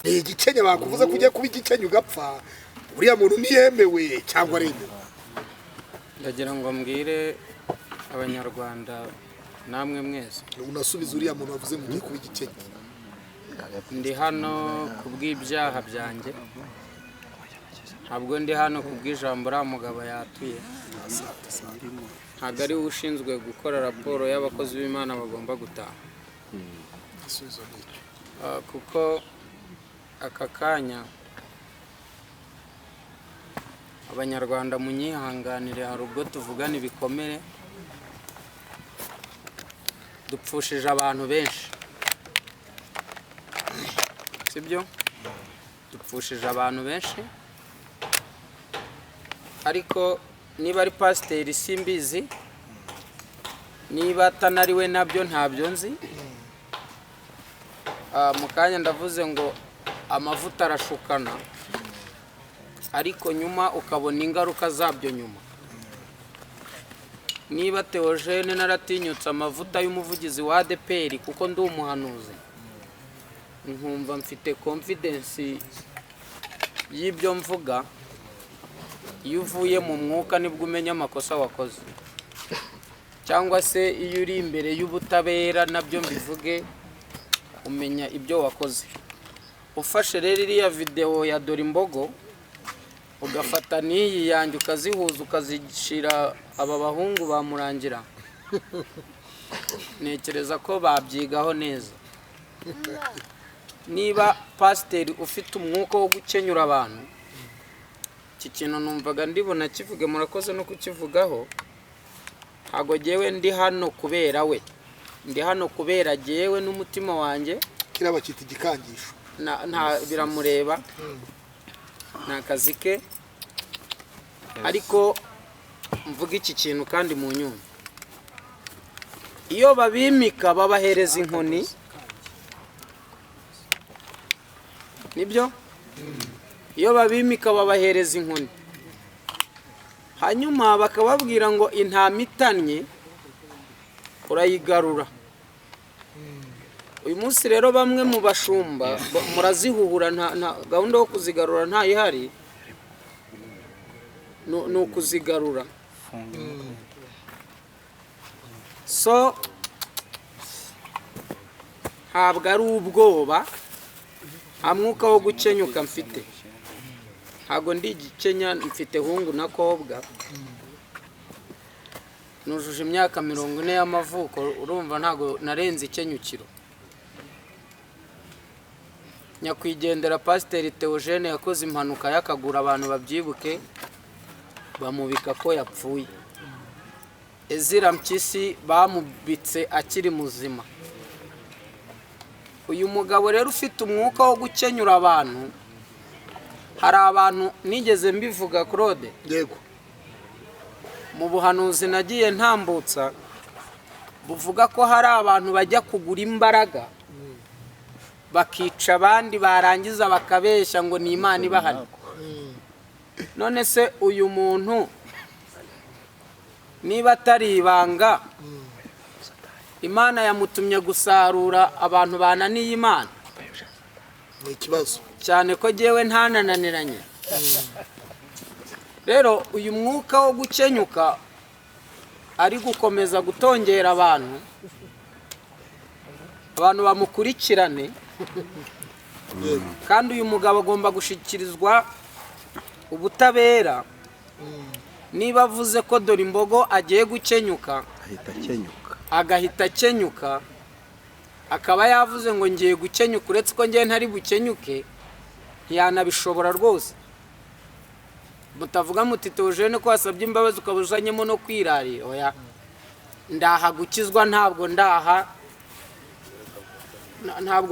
ni igikenya bakuvuze ko ugiye kuba igikenya ugapfa uriya muntu niyemewe cyangwa aremewe ndagira ngo mbwire abanyarwanda namwe mwese unasubiza uriya muntu wavuze ngo ugiye kuba igikenya ndi hano kubw'ibyaha byanjye ntabwo ndi hano kubw'ijambo uriya mugabo yatuye ntabwo ari we ushinzwe gukora raporo y'abakozi b'Imana bagomba gutaha kuko aka kanya abanyarwanda munyihanganire hari ubwo tuvugana ibikomere dupfushije abantu benshi sibyo dupfushije abantu benshi ariko niba ari pasiteri simbizi niba atanariwe nabyo ntabyo nzi mu kanya ndavuze ngo amavuta arashukana ariko nyuma ukabona ingaruka zabyo nyuma niba Theogene naratinyutse amavuta y'umuvugizi wa ADPR kuko ndi umuhanuzi nkumva mfite confidence y'ibyo mvuga iyo uvuye mu mwuka nibwo umenya amakosa wakoze cyangwa se iyo uri imbere y'ubutabera nabyo mbivuge umenya ibyo wakoze ufashe rero iriya video ya dore imbogo ugafata n'iyi yanjye ukazihuza ukazishira aba bahungu bamurangira nekereza ko babyigaho neza niba pasiteri ufite umwuka wo gukenyura abantu iki kintu numvaga ndibona kivuge murakoze no kukivugaho ntago jewe ndi hano kubera we ndi hano kubera jewe n'umutima wanjye kiraba kiti gikangisho nta biramureba nta kazi ke ariko mvuga iki kintu kandi mu nyuma iyo babimika babahereza inkoni nibyo iyo babimika babahereza inkoni hanyuma bakababwira ngo intama itannye urayigarura uyu munsi rero bamwe mu bashumba murazihuhura nta gahunda yo kuzigarura nta ihari ni ukuzigarura so ntabwo ari ubwoba nta mwuka wo gukenyuka mfite ntabwo ndi igikenya mfite hungu na kobwa nujuje imyaka 40 y'amavuko urumva ntabwo narenze ikenyukiro nyakwigendera Pasiteri Theogene yakoze impanuka y'akagura abantu babyibuke bamubika ko yapfuye Ezira Mpyisi bamubitse akiri muzima uyu mugabo rero ufite umwuka wo gukenyura abantu hari abantu nigeze mbivuga Claude yego mu buhanuzi nagiye ntambutsa buvuga ko hari abantu bajya kugura imbaraga bakica abandi barangiza bakabeshya ngo ni Imana ibahana none se uyu muntu niba atari ibanga Imana yamutumye gusarura abantu bananiye Imana ni ikibazo cyane ko jewe ntanananiranye rero uyu mwuka wo gukenyuka ari gukomeza gutongera abantu bamukurikirane kandi uyu mugabo agomba gushikirizwa ubutabera niba avuze ko dore imbogo agiye gukenyuka agahita akenyuka akaba yavuze ngo ngiye gukenyuka uretse ko ngiye ntari bukenyuke ntiyanabishobora rwose mutavuga muti Theogene ko wasabye imbabazi ukabuzanyemo no kwirari oya ndaha gukizwa ntabwo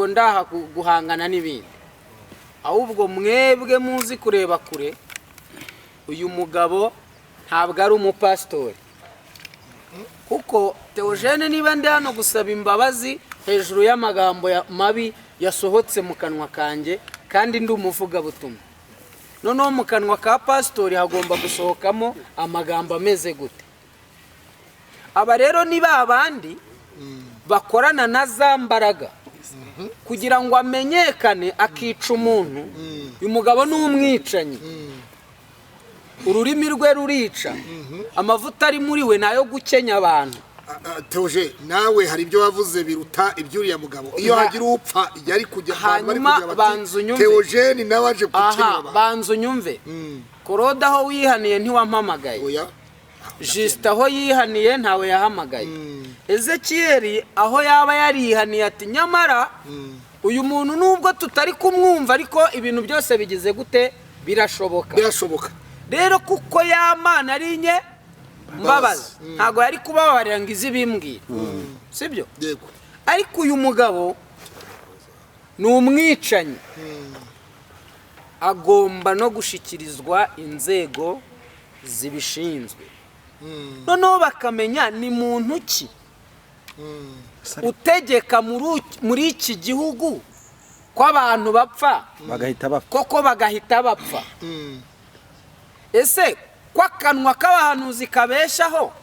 ndaha guhangana n'ibindi ahubwo mwebwe muzi kureba kure uyu mugabo ntabwo ari umupasitori kuko Theogene niba ndi hano gusaba imbabazi hejuru y'amagambo mabi yasohotse mu kanwa kanjye kandi ndi umuvugabutumwa noneho mu kanwa ka pasitori hagomba gusohokamo amagambo ameze gute aba rero niba abandi bakorana na za mbaraga kugira ngo amenyekane akica umuntu uyu mugabo ni umwicanyi ururimi rwe rurica amavuta ari muri we nayo gukenya abantu Theogene nawe hari ibyo wavuze biruta ibyuriya mugabo iyo hagira upfa yari kujya hanyuma banzunyumve Theogene nawe aje gukenya banzunyumve Claude aho wihaniye ntiwampamagaye Juste aho yihaniye ntawe yahamagaye Ezekiel aho yaba yarihaniye ati nyamara uyu muntu nubwo tutari kumwumva ariko ibintu byose bigize gute birashoboka rero kuko yamana ari nye mbabazi ntago yari kubabarira ngo izi bimbwira sibyo yego ariko uyu mugabo ni umwicanyi agomba no gushikirizwa inzego zibishinzwe noneho bakamenya ni muntu ki utegeka muri iki gihugu ko abantu bapfa koko bagahita bapfa ese ko akanwa k'abahanuzi kabeshaho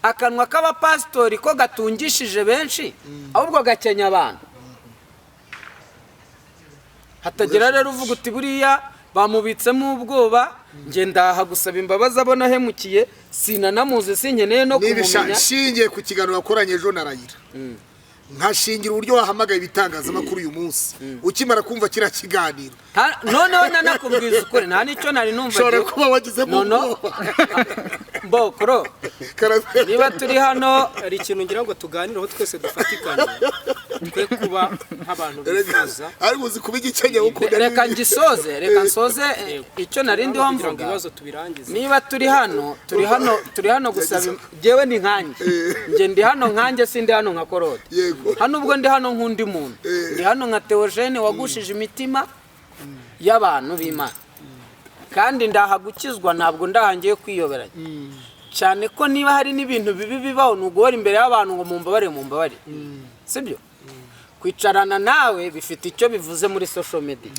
akanwa k'abapasitori ko gatungishije benshi ahubwo gakenya abantu hatagira rero uvuga uti buriya bamubitsemo ubwoba nge ndaha gusaba imbabazi abona hemukiye sinanamuze sinkeneye no kumumenya nibishingiye ku kiganiro wakoranye ejo na Rayira nkashingira uburyo wahamagaye ibitangazamakuru uyu munsi ukimara kumva kira kiganiro noneho nanakubwiza ukuri nta nicyo nari numva shora kuba wagize mu mbokoro niba turi hano hari ikintu ngira ngo tuganireho twese dufatikanye twe kuba nk'abantu bifuza ariko uzi kuba igikenya ukunda reka nsoze icyo nari ndiho mvuga ibibazo tubirangize niba turi hano gusaba jewe ni nkanjye nge ndi hano nkanjye sindi hano nka Claude hano ubwo ndi hano nk'undi muntu ndi hano nka Theogene wagushije imitima y'abantu b'Imana kandi ndahagukizwa ntabwo ndahangiye kwiyoberanya cyane ko niba hari n'ibintu bibi bibaho nuguhora imbere y'abantu ngo mumbabare sibyo kwicarana nawe bifite icyo bivuze muri social media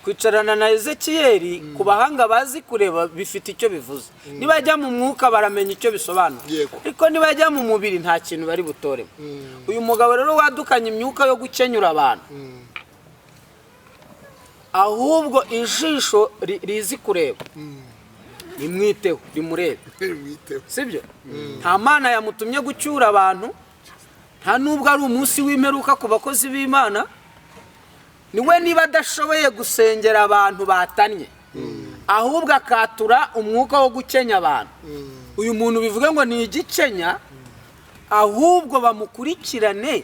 kwicarana na Ezekiyeli ku bahanga bazi kureba bifite icyo bivuze nibajya mu mwuka baramenya icyo bisobanura ariko nibajya mu mubiri nta kintu bari butoremo uyu mugabo rero wadukanye imyuka yo gukenyura abantu ahubwo ijisho rizi kureba rimwiteho rimurebe sibyo nta mana yamutumye gucyura abantu nta nubwo ari umunsi w'imperuka ku bakozi b'Imana niwe niba adashoboye gusengera abantu batanye ahubwo akatura umwuka wo gukenya abantu uyu muntu bivuga ngo ni igikenya ahubwo bamukurikirane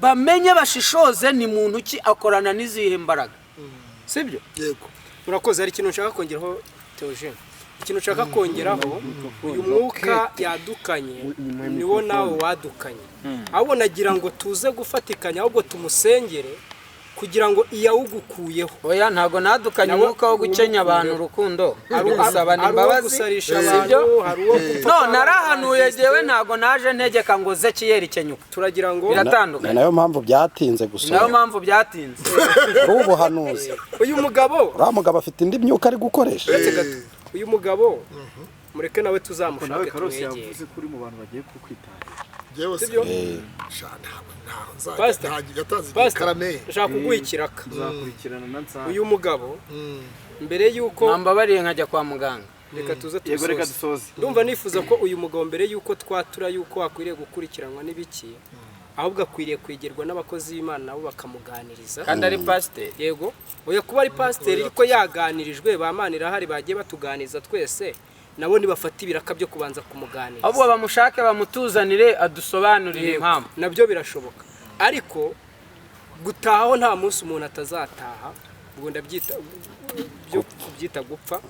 bamenye bashishoze ni muntu ki akorana n'izihe mbaraga sibyo yego urakoze ari ikintu nshaka kongeraho Theogene ikintu nshaka kongeraho uyu mwuka yadukanye niwo nawe wadukanye ahubwo nagira ngo tuze gufatikanya ahubwo tumusengere kugira ngo iyawugukuyeho oya ntago nadukanye umwuka wo gukenya abantu urukundo ari gusabana imbabazi sibyo no narahanuye jewe ntago naje ntegeka ngo Ezekiyeli kenyuka turagira ngo biratandukanye nayo mpamvu byatinze gusa nayo mpamvu byatinze ubu hanuze uyu mugabo afite indi myuka ari gukoresha uyu mugabo mureke nawe tuzamushake nawe Karosi tumwegere yavuze kuri mu bantu bagiye kukwitana jewe sibyo nshaka kuguha ikiraka tuzakurikirana na Nsanga uyu mugabo mbere yuko nambabariye nkajya kwa muganga reka tuze yego reka tusoze dusoze ndumva nifuza ko uyu mugabo mbere yuko twatura yuko akwiriye gukurikiranwa n'ibiki ahubwo akwiriye kwegerwa n'abakozi b'Imana nabo bakamuganiriza kandi ari pasiteri yego oya kuba ari pasiteri ariko yaganirijwe bamanira hari bagiye batuganiza twese nabo nibafata ibiraka byo kubanza kumuganiriza ahubwo bamushake bamutuzanire adusobanurire impamvu nabyo birashoboka ariko gutahaho nta munsi umuntu atazataha ubwo ndabyita byo kubyita gupfa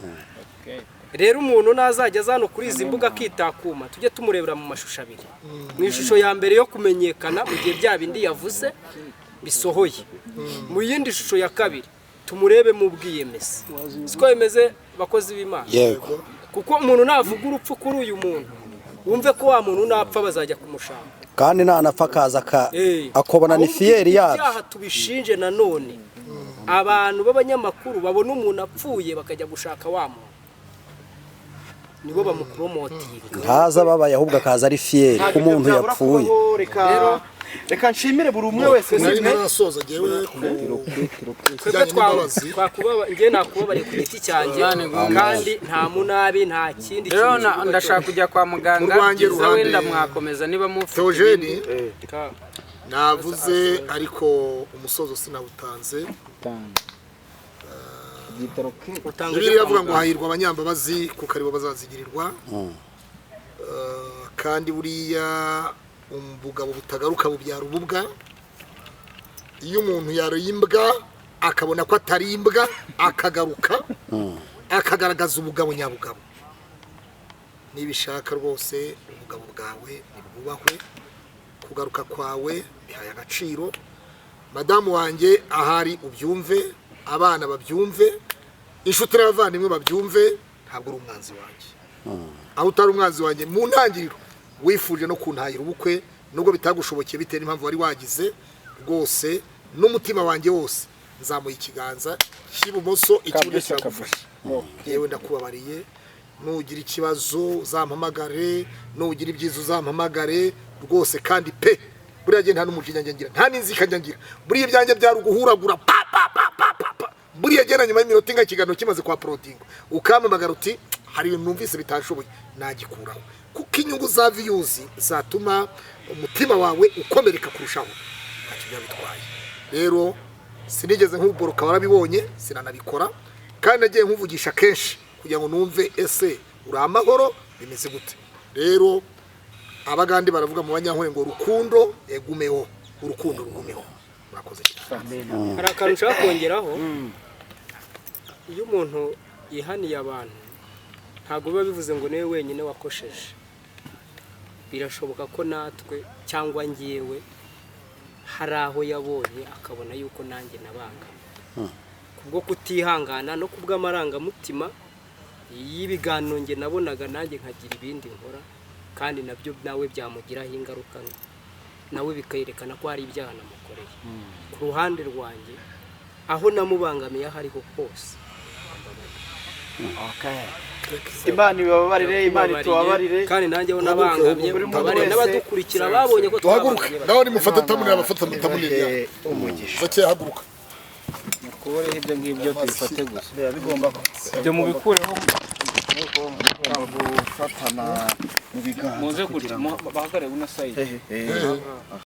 rero umuntu nazajya azano kuri izi mbuga akitakuma tujye tumurebera mu mashusho abiri mu ishusho ya mbere yo kumenyekana mu gihe bya bindi yavuze bisohoye mu yindi shusho ya kabiri tumurebe mu bwiyemezi siko bimeze bakozi b'Imana yego kuko umuntu navuga urupfu kuri uyu muntu wumve ko wa muntu napfa bazajya kumushaka kandi nanapfa akaza akobana ni fiyeri yabyo ibyaha tubishinje nanone abantu b'abanyamakuru babona umuntu apfuye bakajya gushaka wa muntu nibo bamupromotinga ntaza babaye ahubwo akaza ari fiyeri ku muntu yapfuye reka nshimire buri umwe wese nari narasoza jewe njye nakubabariye ku giti cyanjye kandi nta munabi nta kindi rero ndashaka kujya kwa muganga byiza wenda mwakomeza niba mufite Theogene navuze ariko umusozo sinawutanze Bibiliya iravuga ngo hahirwa abanyambabazi kuko aribo bazazigirirwa kandi buriya ubugabo butagaruka bubyara ububwa iyo umuntu yaroye imbwa akabona ko atari imbwa akagaruka akagaragaza ubugabo nyabugabo nibishaka rwose ubugabo bwawe nibwubahwe kugaruka kwawe bihaye agaciro madamu wanjye ahari ubyumve abana babyumve inshuti n'abavandimwe babyumve ntabwo uri umwanzi wanjye aho utari umwanzi wanjye mu ntangiriro wifuje no kuntahira ubukwe nubwo bitagushobokeye bitewe n'impamvu wari wagize rwose n'umutima wanjye wose nzamuye ikiganza cy'ibumoso ikibuno kiragufasha yewe ndakubabariye nugira ikibazo uzampamagare nugira ibyiza uzampamagare rwose kandi pe buriya nta n'umujinya ngira nta n'inzika ngira buriya ibyanjye byari uguhuragura buriya gena nyuma y'iminota inga ikiganiro kimaze kwa prodingo ukampamagara uti hari ibintu numvise bitashoboye nagikuraho kuko inyungu za views zatuma umutima wawe ukomereka kurushaho ntacyo byabitwaye rero sinigeze nk'uboroka warabibonye sinanabikora kandi nagiye nkuvugisha kenshi kugira ngo numve ese uri amahoro bimeze gute rero abagandi baravuga mu banyankore ngo rukundo egumeho urukundo rugumeho murakoze cyane hari akantu nshaka kongeraho iyo umuntu yihaniye abantu ntabwo biba bivuze ngo niwe wenyine wakosheje birashoboka ko natwe cyangwa ngewe hari aho yabonye akabona yuko nanjye nabanga kubwo kutihangana no kubw'amarangamutima y'ibiganiro nge nabonaga nanjye nkagira ibindi nkora kandi nabyo nawe byamugiraho ingaruka nawe bikerekana ko hari ibyaha namukoreye ku ruhande rwanjye aho namubangamiye aho ariho hose. Imana ibabarire, Imana itubabarire, kandi nanjye aho nabangamye babarire n'abadukurikira babonye ko tuhaguruka naho nimufata tamunira abafata tamunira umugisha zake haguruka mukore ibyo ngibyo tubifate gusa bigomba ibyo mubikureho gufatana mu biganza muze kurya bahagare una side